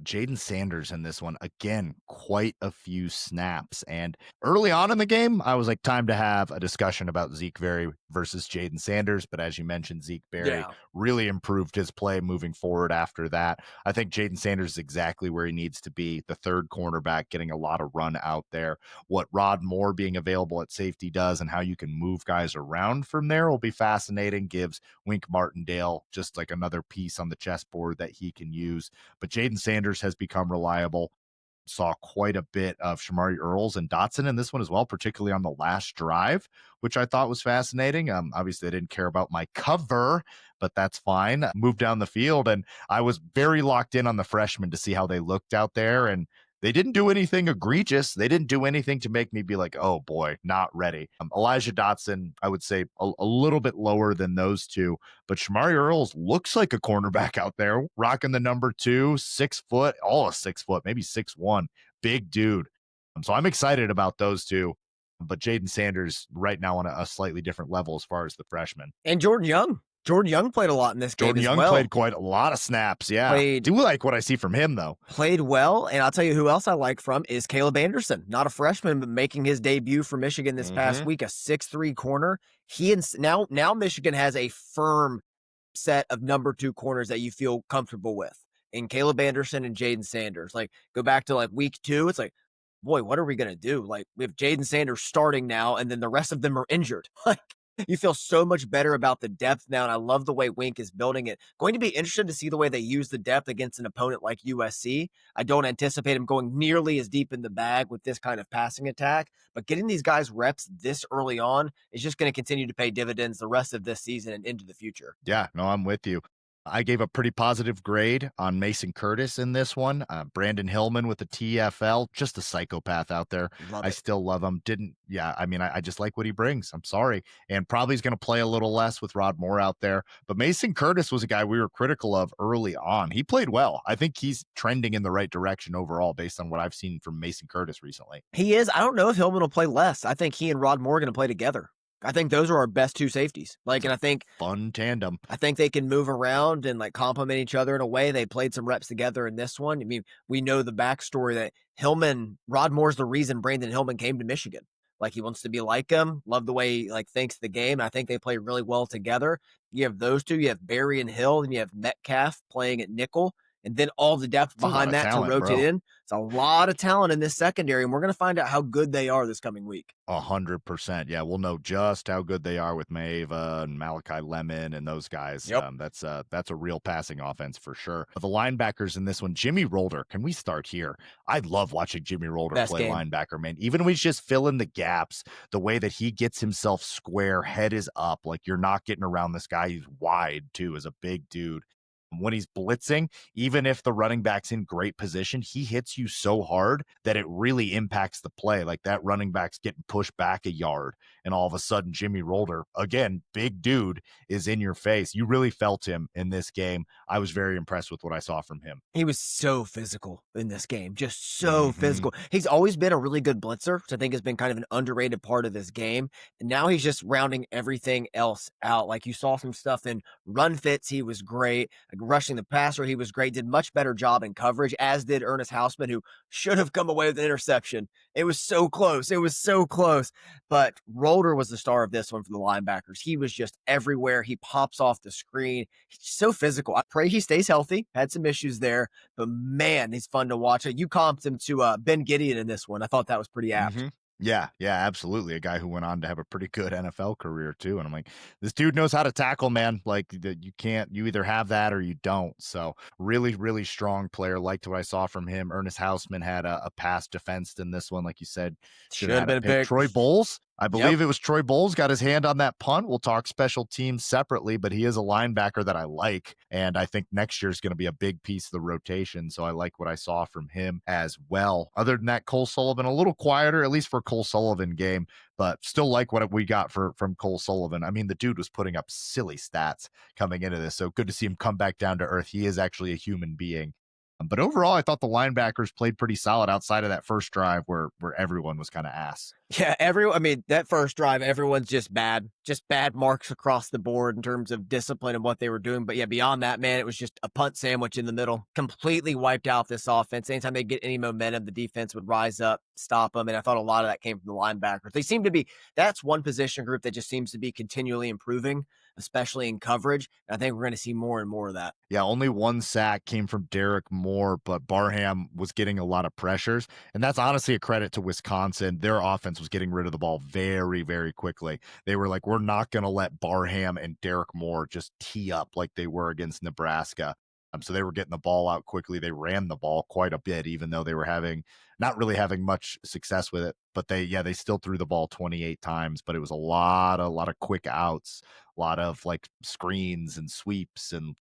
Jaden Sanders in this one, again, quite a few snaps. And early on in the game, I was like, time to have a discussion about Zeke Berry versus Jaden Sanders. But as you mentioned, Zeke Berry Yeah. really improved his play moving forward after that. I think Jaden Sanders is exactly where he needs to be, the third cornerback, getting a lot of run out there. What Rod Moore being available at safety does and how you can move guys around from there will be fascinating. Gives Wink Martindale just like another piece on the chessboard that he can use. But Jaden Sanders has become reliable. Saw quite a bit of Shamari Earls and Dotson in this one as well, particularly on the last drive, which I thought was fascinating. Obviously, I didn't care about my cover, but that's fine. Moved down the field, and I was very locked in on the freshmen to see how they looked out there. And they didn't do anything egregious. They didn't do anything to make me be like, oh boy, not ready. Elijah Dotson, I would say a little bit lower than those two, but Shamari Earls looks like a cornerback out there, rocking the number 2, 6 foot, all a 6 foot, maybe 6'1", big dude. So I'm excited about those two. But Jaden Sanders right now on a slightly different level as far as the freshman. And Jordan Young. Jordan Young played a lot in this game Jordan as Young well. played quite a lot of snaps. Yeah. Played Do like what I see from him, though. Played well, and I'll tell you who else I like from is Caleb Anderson. Not a freshman, but making his debut for Michigan this past week, a 6'3" corner. Now Michigan has a firm set of number 2 corners that you feel comfortable with in Caleb Anderson and Jaden Sanders. Like, go back to like week 2, it's like, boy, what are we gonna do? Like, we have Jaden Sanders starting now, and then the rest of them are injured. Like, you feel so much better about the depth now, and I love the way Wink is building it. Going to be interested to see the way they use the depth against an opponent like USC. I don't anticipate him going nearly as deep in the bag with this kind of passing attack, but getting these guys reps this early on is just going to continue to pay dividends the rest of this season and into the future. Yeah, no, I'm with you. I gave a pretty positive grade on Mason Curtis in this one. Brandon Hillman with the TFL, just a psychopath out there. Love I it. still love him. I just like what he brings. I'm sorry. And probably he's going to play a little less with Rod Moore out there. But Mason Curtis was a guy we were critical of early on. He played well. I think he's trending in the right direction overall based on what I've seen from Mason Curtis recently. He is. I don't know if Hillman will play less. I think he and Rod Moore are going to play together. I think those are our best 2 safeties. Like, and Fun tandem. I think they can move around and like complement each other in a way. They played some reps together in this one. I mean, we know the backstory that Rod Moore's the reason Brandon Hillman came to Michigan. Like, he wants to be like him. Love the way he like thinks the game. I think they play really well together. You have those two. You have Barry and Hill, and you have Metcalf playing at nickel. and then all the depth It's a lot behind of that to talent, rotate bro. in. It's a lot of talent in this secondary, and we're going to find out how good they are this coming week. 100%. Yeah, we'll know just how good they are with Maeva and Malachi Lemon and those guys. Yep. That's a real passing offense for sure. The linebackers in this one, Jimmy Rolder. Can we start here? I love watching Jimmy Rolder Best play game. linebacker, man. Even when he's just filling the gaps, the way that he gets himself square, head is up, like you're not getting around this guy. He's wide too, as a big dude. When he's blitzing, even if the running back's in great position, he hits you so hard that it really impacts the play. Like that running back's getting pushed back a yard, and all of a sudden, Jimmy Rolder, again, big dude, is in your face. You really felt him in this game. I was very impressed with what I saw from him. He was so physical in this game, just so physical. He's always been a really good blitzer, which I think has been kind of an underrated part of this game. And now he's just rounding everything else out. Like you saw some stuff in run fits, he was great. Like rushing the passer, he was great. Did much better job in coverage, as did Ernest Hausman, who should have come away with an interception. It was so close. It was so close. But Rolder was the star of this one for the linebackers. He was just everywhere. He pops off the screen. He's so physical. I pray he stays healthy. Had some issues there, but man, he's fun to watch. You comped him to Ben Gideon in this one. I thought that was pretty apt. Yeah, absolutely. A guy who went on to have a pretty good NFL career too. And I'm like, this dude knows how to tackle, man. Like you either have that or you don't. So really, really strong player. Liked what I saw from him. Ernest Hausman had a pass defense in this one. Like you said, should have had a pick. Troy Bowles, I believe it was Troy Bowles, got his hand on that punt. We'll talk special teams separately, but he is a linebacker that I like. And I think next year is going to be a big piece of the rotation. So I like what I saw from him as well. Other than that, Cole Sullivan, a little quieter, at least for Cole Sullivan game, but still like what we got from Cole Sullivan. I mean, the dude was putting up silly stats coming into this. So good to see him come back down to earth. He is actually a human being. But overall, I thought the linebackers played pretty solid outside of that first drive where everyone was kind of ass. Yeah, that first drive, everyone's just bad marks across the board in terms of discipline and what they were doing. But yeah, beyond that, man, it was just a punt sandwich in the middle, completely wiped out this offense. Anytime they get any momentum, the defense would rise up, stop them. And I thought a lot of that came from the linebackers. They seem to be, that's one position group that just seems to be continually improving, especially in coverage. And I think we're going to see more and more of that. Yeah, only one sack came from Derek Moore, but Barham was getting a lot of pressures. And that's honestly a credit to Wisconsin. Their offense was getting rid of the ball very, very quickly. They were like, we're not going to let Barham and Derek Moore just tee up like they were against Nebraska. So they were getting the ball out quickly. They ran the ball quite a bit, even though they were not really having much success with it. But they still threw the ball 28 times, but it was a lot of quick outs, a lot of like screens and sweeps and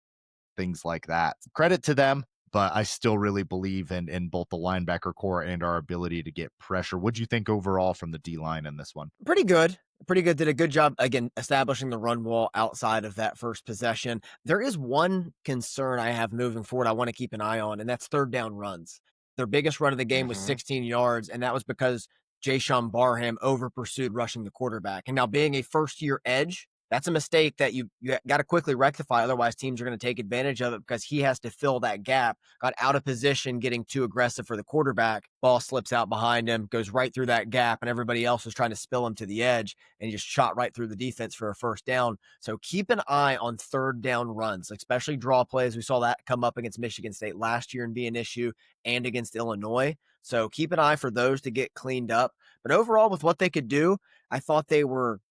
things like that. Credit to them, but I still really believe in both the linebacker core and our ability to get pressure. What'd you think overall from the D-line in this one? Pretty good. Did a good job, again, establishing the run wall outside of that first possession. There is one concern I have moving forward I want to keep an eye on, and that's third down runs. Their biggest run of the game was 16 yards, and that was because Jayshawn Barham over-pursued rushing the quarterback. And now being a first-year edge, that's a mistake that you got to quickly rectify. Otherwise, teams are going to take advantage of it because he has to fill that gap. Got out of position, getting too aggressive for the quarterback. Ball slips out behind him, goes right through that gap, and everybody else was trying to spill him to the edge, and he just shot right through the defense for a first down. So keep an eye on third down runs, especially draw plays. We saw that come up against Michigan State last year and be an issue, and against Illinois. So keep an eye for those to get cleaned up. But overall, with what they could do, I thought they were,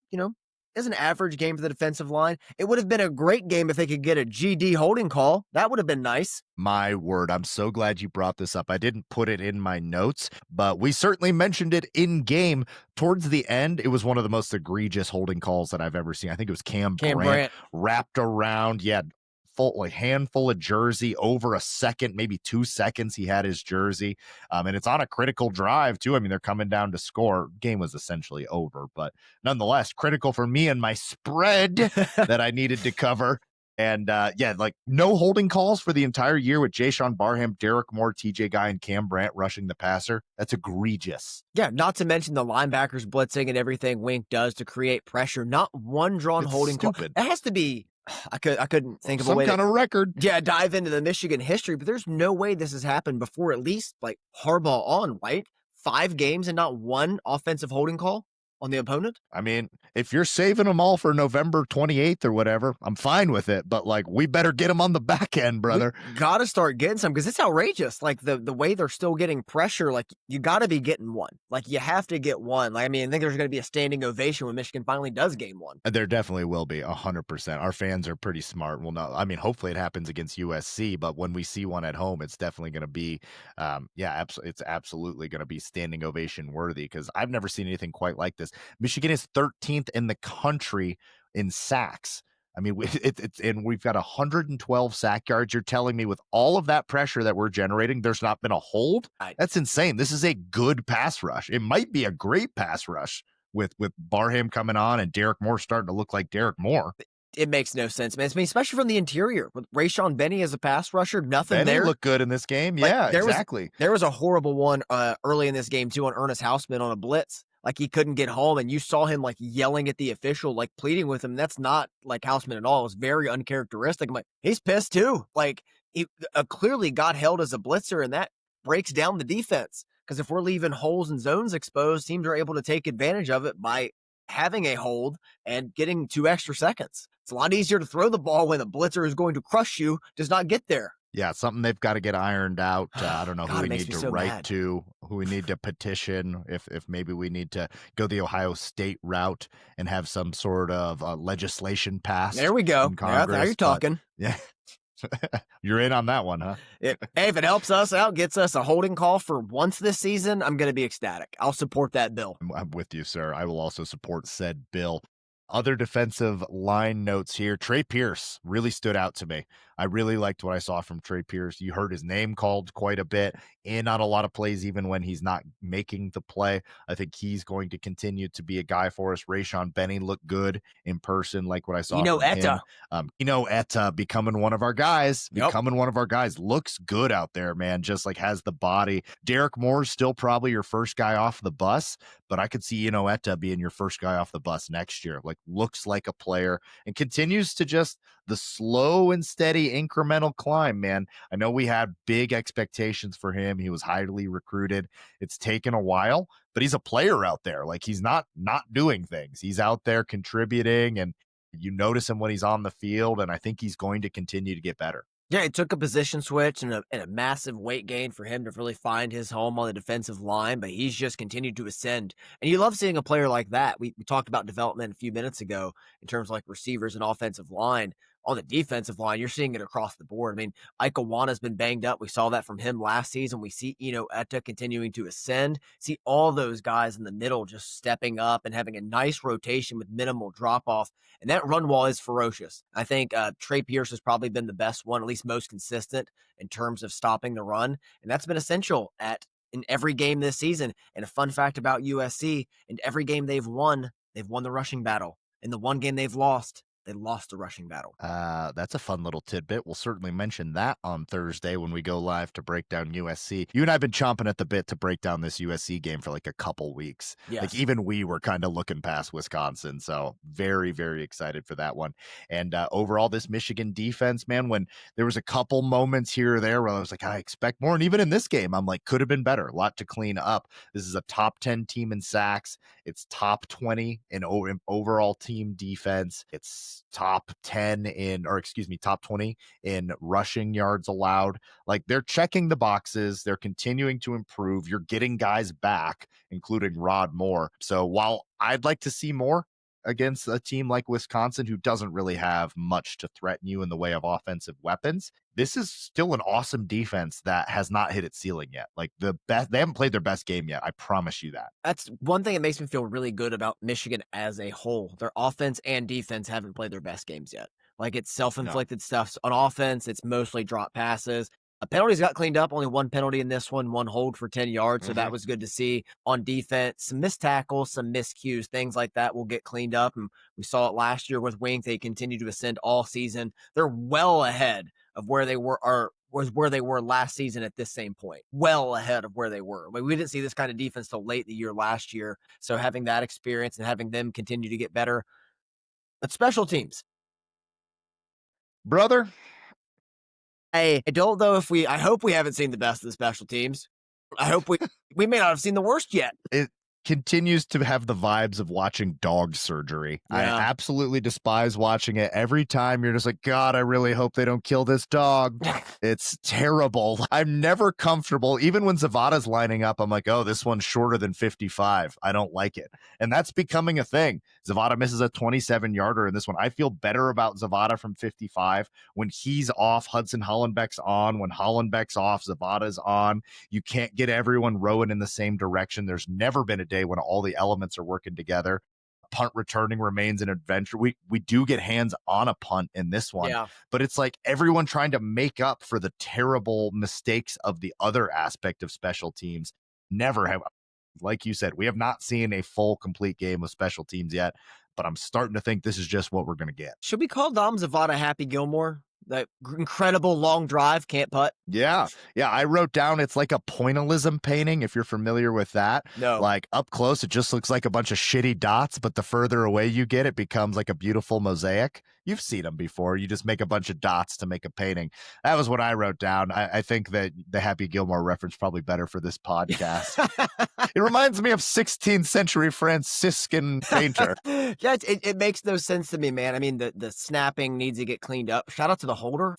as an average game for the defensive line. It would have been a great game if they could get a GD holding call. That would have been nice. My word, I'm so glad you brought this up. I didn't put it in my notes, but we certainly mentioned it in game. Towards the end, it was one of the most egregious holding calls that I've ever seen. I think it was Cam Brandt wrapped around. Yeah, handful of jersey, over a second, maybe 2 seconds he had his jersey. And it's on a critical drive too. I mean, they're coming down to score. Game was essentially over, but nonetheless critical for me and my spread that I needed to cover. And like no holding calls for the entire year with Jayshawn Barham, Derek Moore, TJ Guy, and Cam Brandt rushing the passer. That's egregious. Yeah, not to mention the linebackers blitzing and everything Wink does to create pressure. Not one drawn holding call. It has to be. I couldn't think of some a way kind of record. Yeah, dive into the Michigan history, but there's no way this has happened before. At least like Harbaugh on, right? 5 games and not one offensive holding call on the opponent. I mean, if you're saving them all for November 28th or whatever, I'm fine with it. But like, we better get them on the back end, We brother. gotta start getting some because it's outrageous. Like the way they're still getting pressure, like you gotta be getting one. Like you have to get one. Like I mean, I think there's gonna be a standing ovation when Michigan finally does gain one. There definitely will be 100%. Our fans are pretty smart. Well, no, I mean, hopefully it happens against USC, but when we see one at home, it's definitely going to be, it's absolutely going to be standing ovation worthy because I've never seen anything quite like this. Michigan is 13th in the country in sacks. I mean, and we've got 112 sack yards. You're telling me with all of that pressure that we're generating, there's not been a hold? That's insane. This is a good pass rush. It might be a great pass rush with Barham coming on and Derek Moore starting to look like Derek Moore. It makes no sense, man. I mean, especially from the interior with Rayshon Benny as a pass rusher, nothing Benny there. looked good in this game. Like, Yeah, exactly. There was a horrible one early in this game too on Ernest Hausman on a blitz. Like he couldn't get home, and you saw him like yelling at the official, like pleading with him. That's not like Hausman at all. It was very uncharacteristic. I'm like, he's pissed too. Like he clearly got held as a blitzer, and that breaks down the defense. Because if we're leaving holes and zones exposed, teams are able to take advantage of it by having a hold and getting 2 extra seconds. It's a lot easier to throw the ball when the blitzer is going to crush you, does not get there. Yeah, something they've got to get ironed out. I don't know God, who it we makes need me to so write mad. to, who we need to petition, if maybe we need to go the Ohio State route and have some sort of legislation passed. There we go. In Congress. Now you're talking. Yeah. You're in on that one, huh? Hey, if it helps us out, gets us a holding call for once this season, I'm going to be ecstatic. I'll support that bill. I'm with you, sir. I will also support said bill. Other defensive line notes here. Trey Pierce really stood out to me. I really liked what I saw from Trey Pierce. You heard his name called quite a bit, in on a lot of plays, even when he's not making the play. I think he's going to continue to be a guy for us. Rayshon Benny looked good in person, like what I saw from him. Etta becoming one of our guys. Becoming one of our guys. Looks good out there, man. Just like has the body. Derek Moore's still probably your first guy off the bus, but I could see Etta being your first guy off the bus next year. Like looks like a player and continues to just the slow and steady incremental climb, man. I know we had big expectations for him. He was highly recruited. It's taken a while, but he's a player out there. Like he's not doing things. He's out there contributing, and you notice him when he's on the field, and I think he's going to continue to get better. Yeah, it took a position switch and a massive weight gain for him to really find his home on the defensive line, but he's just continued to ascend. And you love seeing a player like that. We talked about development a few minutes ago in terms of like receivers and offensive line. On the defensive line, you're seeing it across the board. I mean, Ike Awana's been banged up. We saw that from him last season. We see Etta continuing to ascend. See all those guys in the middle just stepping up and having a nice rotation with minimal drop off. And that run wall is ferocious. I think Trey Pierce has probably been the best one, at least most consistent in terms of stopping the run. And that's been essential in every game this season. And a fun fact about USC, in every game they've won the rushing battle. In the one game they've lost, they lost the rushing battle. That's a fun little tidbit. We'll certainly mention that on Thursday when we go live to break down USC. You and I have been chomping at the bit to break down this USC game for like a couple weeks. Yes. Like even we were kind of looking past Wisconsin. So very, very excited for that one. And overall, this Michigan defense, man, when there was a couple moments here or there where I was like, I expect more. And even in this game, I'm like, could have been better. A lot to clean up. This is a top 10 team in sacks. It's top 20 in overall team defense. It's top 20 in rushing yards allowed. Like they're checking the boxes. They're continuing to improve. You're getting guys back, including Rod Moore. So while I'd like to see more against a team like Wisconsin, who doesn't really have much to threaten you in the way of offensive weapons, this is still an awesome defense that has not hit its ceiling yet. Like they haven't played their best game yet. I promise you that. That's one thing that makes me feel really good about Michigan as a whole. Their offense and defense haven't played their best games yet. Like it's self-inflicted stuff on offense. It's mostly drop passes. Penalties got cleaned up. Only one penalty in this one hold for 10 yards. So that was good to see. On defense, some missed tackles, some miscues, things like that will get cleaned up. And we saw it last year with Wink. They continue to ascend all season. They're well ahead of where they were where they were last season at this same point. Well ahead of where they were. I mean, we didn't see this kind of defense till late in the year last year. So having that experience and having them continue to get better. But special teams. Brother, I don't know I hope we haven't seen the best of the special teams. I hope we may not have seen the worst yet. continues to have the vibes of watching dog surgery. I Yeah. absolutely despise watching it. Every time you're just like, God, I really hope they don't kill this dog. It's terrible. I'm never comfortable. Even when Zavada's lining up, I'm like, oh, this one's shorter than 55. I don't like it. And that's becoming a thing. Zavada misses a 27-yarder in this one. I feel better about Zavada from 55. When he's off, Hudson Hollenbeck's on. When Hollenbeck's off, Zavada's on. You can't get everyone rowing in the same direction. There's never been a day when all the elements are working together. Punt returning remains an adventure. We do get hands on a punt in this one, Yeah. but it's like everyone trying to make up for the terrible mistakes of the other aspect of special teams. Never have, like you said, we have not seen a full, complete game of special teams yet, but I'm starting to think this is just what we're going to get. Should we call Dom Zavada Happy Gilmore? That incredible long drive, can't putt. Yeah. Yeah. I wrote down it's like a pointillism painting, if you're familiar with that. No. Like up close, it just looks like a bunch of shitty dots, but the further away you get, it becomes like a beautiful mosaic. You've seen them before. You just make a bunch of dots to make a painting. That was what I wrote down. I think that the Happy Gilmore reference probably better for this podcast. It reminds me of 16th century Franciscan painter. Yeah, it makes no sense to me, man. I mean, the snapping needs to get cleaned up. Shout out to the holder.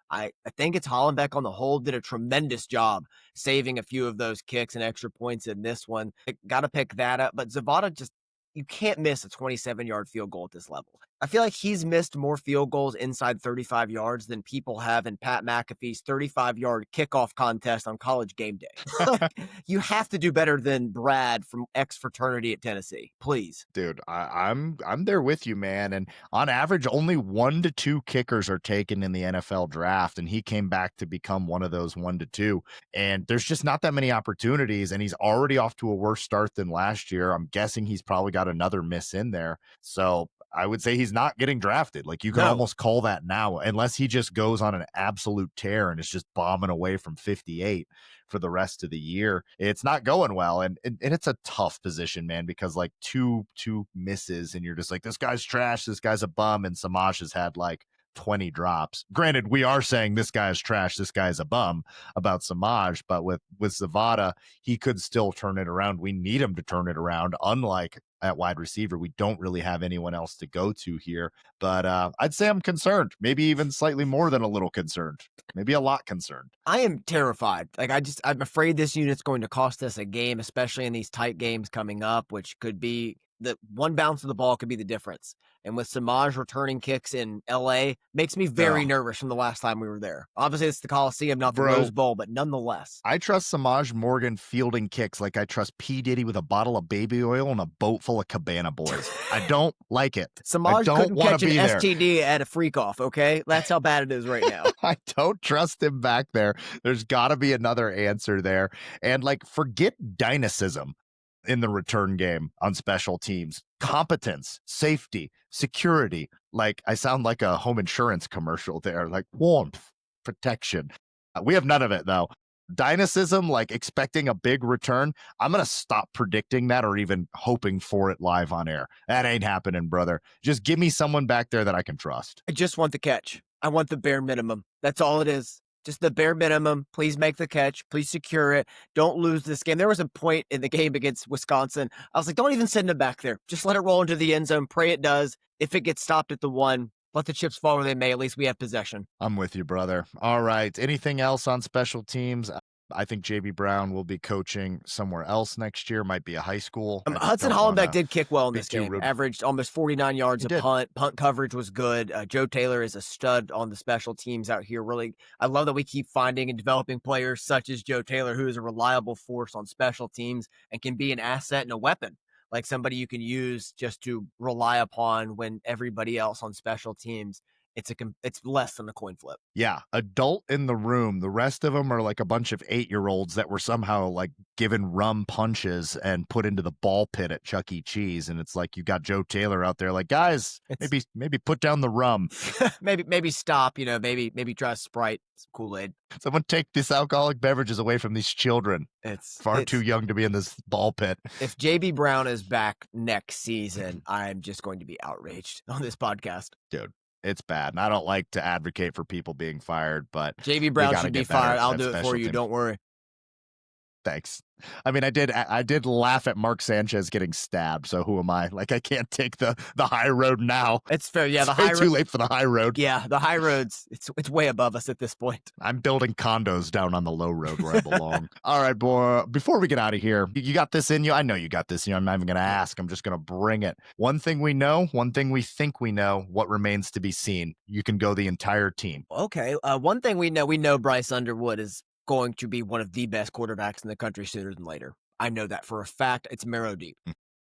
I think it's Hollenbeck on the hold, did a tremendous job saving a few of those kicks and extra points in this one. Got to pick that up. But Zavada just, you can't miss a 27-yard field goal at this level. I feel like he's missed more field goals inside 35 yards than people have in Pat McAfee's 35-yard kickoff contest on College game day. Like, you have to do better than Brad from X fraternity at Tennessee, please. Dude, I'm there with you, man. And on average, only 1 to 2 kickers are taken in the NFL draft, and he came back to become one of those 1 to 2. And there's just not that many opportunities, and he's already off to a worse start than last year. I'm guessing he's probably got another miss in there. So I would say he's not getting drafted. Like, you can almost call that now, unless he just goes on an absolute tear and is just bombing away from 58 for the rest of the year. It's not going well. And it's a tough position, man, because like two misses and you're just like, this guy's trash. This guy's a bum. And Samaj has had like 20 drops. Granted, we are saying this guy's trash, this guy's a bum about Samaj, but with Zavada, he could still turn it around. We need him to turn it around. Unlike at wide receiver, we don't really have anyone else to go to here. But I'd say I'm concerned, maybe even slightly more than a little concerned, maybe a lot concerned. I am terrified. Like, I'm afraid this unit's going to cost us a game, especially in these tight games coming up, which could be the one bounce of the ball could be the difference. And with Samaj returning kicks in LA, makes me very nervous from the last time we were there. Obviously, it's the Coliseum, not the Rose Bowl, but nonetheless. I trust Samaj Morgan fielding kicks like I trust P. Diddy with a bottle of baby oil and a boat full of Cabana Boys. I don't like it. Samaj couldn't catch an STD at a freak off, okay? That's how bad it is right now. I don't trust him back there. There's got to be another answer there. And like, forget dynamism in the return game on special teams. Competence, safety, security. Like, I sound like a home insurance commercial there. Like, warmth, protection. We have none of it, though. Dynamism, like expecting a big return, I'm going to stop predicting that or even hoping for it live on air. That ain't happening, brother. Just give me someone back there that I can trust. I just want the catch. I want the bare minimum. That's all it is. Just the bare minimum. Please make the catch. Please secure it. Don't lose this game. There was a point in the game against Wisconsin. I was like, don't even send him back there. Just let it roll into the end zone. Pray it does. If it gets stopped at the 1, let the chips fall where they may. At least we have possession. I'm with you, brother. All right. Anything else on special teams? I think JB Brown will be coaching somewhere else next year. Might be a high school. Hudson Hollenbeck did kick well in this game. Averaged almost 49 yards a punt. Punt coverage was good. Joe Taylor is a stud on the special teams out here. Really, I love that we keep finding and developing players such as Joe Taylor, who is a reliable force on special teams and can be an asset and a weapon. Like somebody you can use just to rely upon when everybody else on special teams, it's less than a coin flip. Yeah, adult in the room. The rest of them are like a bunch of 8-year-olds that were somehow like given rum punches and put into the ball pit at Chuck E. Cheese. And it's like you got Joe Taylor out there like, guys, maybe put down the rum. maybe stop, maybe try a Sprite, some Kool-Aid. Someone take these alcoholic beverages away from these children. It's far too young to be in this ball pit. If JB Brown is back next season, I'm just going to be outraged on this podcast. Dude. It's bad. And I don't like to advocate for people being fired, but JB Brown should be fired. I'll do it for you. Don't worry. Thanks. I mean, I did laugh at Mark Sanchez getting stabbed. So who am I? Like, I can't take the high road now. It's fair. Yeah, It's the way high too late for the high road. Yeah, the high roads. It's way above us at this point. I'm building condos down on the low road where I belong. All right, boy. Before we get out of here, you got this in you. I know you got this in you. I'm not even going to ask. I'm just going to bring it. One thing we know, one thing we think we know, what remains to be seen. You can go the entire team. Okay. One thing we know Bryce Underwood is going to be one of the best quarterbacks in the country sooner than later. I know that for a fact. It's marrow deep.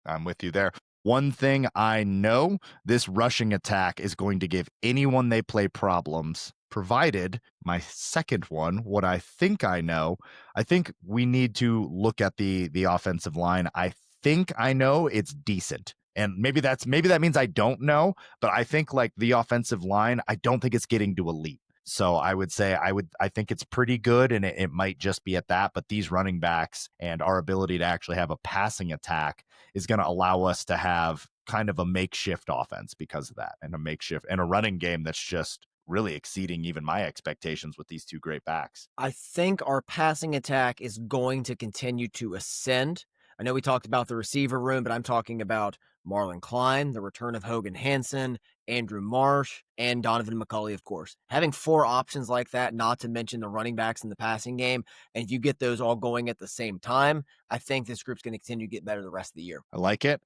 I'm with you there. One thing I know, this rushing attack is going to give anyone they play problems, provided my second one, what I think I know, I think we need to look at the offensive line. I think I know it's decent. And maybe that means I don't know, but I think like the offensive line, I don't think it's getting to elite. So I would say I think it's pretty good, and it might just be at that. But these running backs and our ability to actually have a passing attack is going to allow us to have kind of a makeshift offense because of that, and a makeshift and a running game that's just really exceeding even my expectations with these two great backs. I think our passing attack is going to continue to ascend. I know we talked about the receiver room, but I'm talking about Marlon Klein, the return of Hogan Hansen, Andrew Marsh, and Donovan McCulley, of course. Having 4 options like that, not to mention the running backs in the passing game, and if you get those all going at the same time, I think this group's going to continue to get better the rest of the year. I like it.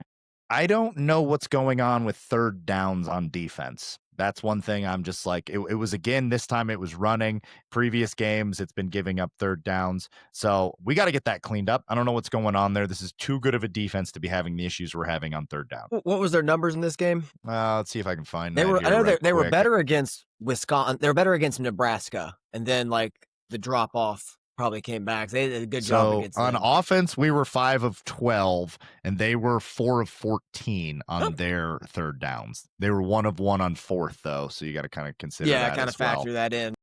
I don't know what's going on with third downs on defense. That's one thing I'm just like, it was again, this time it was running. Previous games, it's been giving up third downs. So we got to get that cleaned up. I don't know what's going on there. This is too good of a defense to be having the issues we're having on third down. What was their numbers in this game? Let's see if I can find They that were. here I know right they were quick. better against Wisconsin. They were better against Nebraska, and then like the drop off probably came back. They did a good job against on them. offense, we were 5 of 12, and they were 4 of 14 on their third downs. They were 1 of 1 on fourth, though, so you got to kind of consider that. Yeah, kind of factor that in.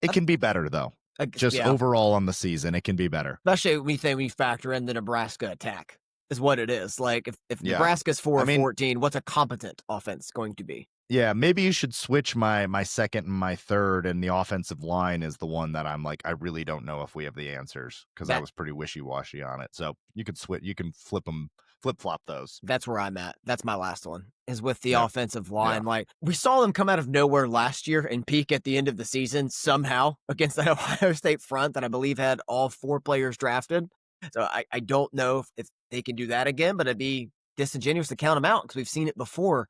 It can be better, though. Just overall on the season, it can be better. Especially when you factor in the Nebraska attack, is what it is. Like if Nebraska's 4 of 14, what's a competent offense going to be? Yeah, maybe you should switch my second and my third, and the offensive line is the one that I'm like, I really don't know if we have the answers, because I was pretty wishy-washy on it. So you could switch, you can flip-flop those. That's where I'm at. That's my last one, is with the offensive line. Yeah. Like, we saw them come out of nowhere last year and peak at the end of the season somehow against that Ohio State front that I believe had all 4 players drafted. So I don't know if they can do that again, but it'd be disingenuous to count them out because we've seen it before.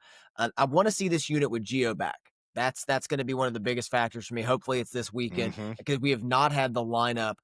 I want to see this unit with Gio back. That's going to be one of the biggest factors for me. Hopefully it's this weekend, because we have not had the lineup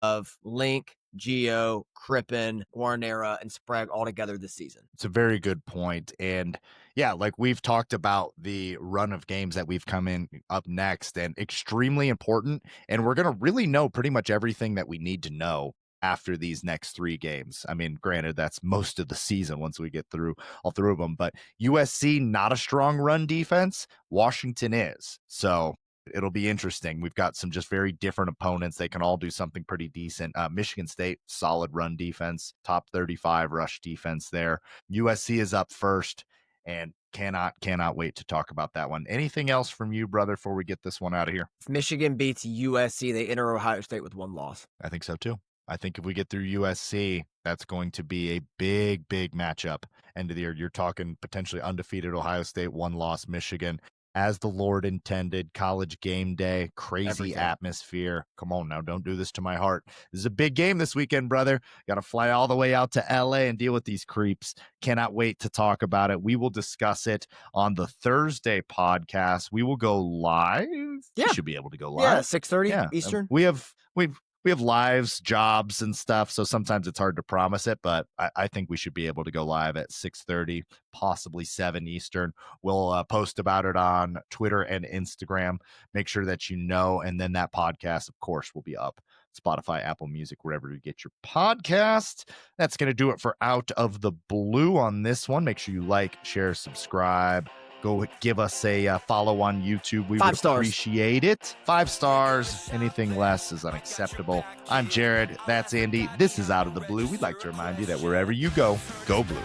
of Link, Gio, Crippen, Guarnera, and Sprague all together this season. It's a very good point. And yeah, like we've talked about the run of games that we've come in up next, and extremely important. And we're going to really know pretty much everything that we need to know after these next 3 games. I mean, granted, that's most of the season once we get through all 3 of them, but USC, not a strong run defense. Washington is. So it'll be interesting. We've got some just very different opponents. They can all do something pretty decent. Michigan State, solid run defense, top 35 rush defense there. USC is up first, and cannot wait to talk about that one. Anything else from you, brother, before we get this one out of here? If Michigan beats USC, they enter Ohio State with 1 loss. I think so too. I think if we get through USC, that's going to be a big matchup. End of the year, you're talking potentially undefeated Ohio State, 1 loss Michigan. As the Lord intended, college game day, crazy atmosphere. Come on now, don't do this to my heart. This is a big game this weekend, brother. Got to fly all the way out to LA and deal with these creeps. Cannot wait to talk about it. We will discuss it on the Thursday podcast. We will go live. Yeah. We should be able to go live. Yeah, 6:30 Eastern. We have lives, jobs, and stuff, so sometimes it's hard to promise it, but I think we should be able to go live at 6:30, possibly 7 Eastern. We'll post about it on Twitter and Instagram. Make sure that you know, and then that podcast, of course, will be up. Spotify, Apple Music, wherever you get your podcast. That's going to do it for Out of the Blue on this one. Make sure you like, share, subscribe. Go give us a follow on YouTube. We 5 would stars. appreciate it. 5 stars. Anything less is unacceptable. I'm Jared. That's Andy. This is Out of the Blue. We'd like to remind you that wherever you go, go blue.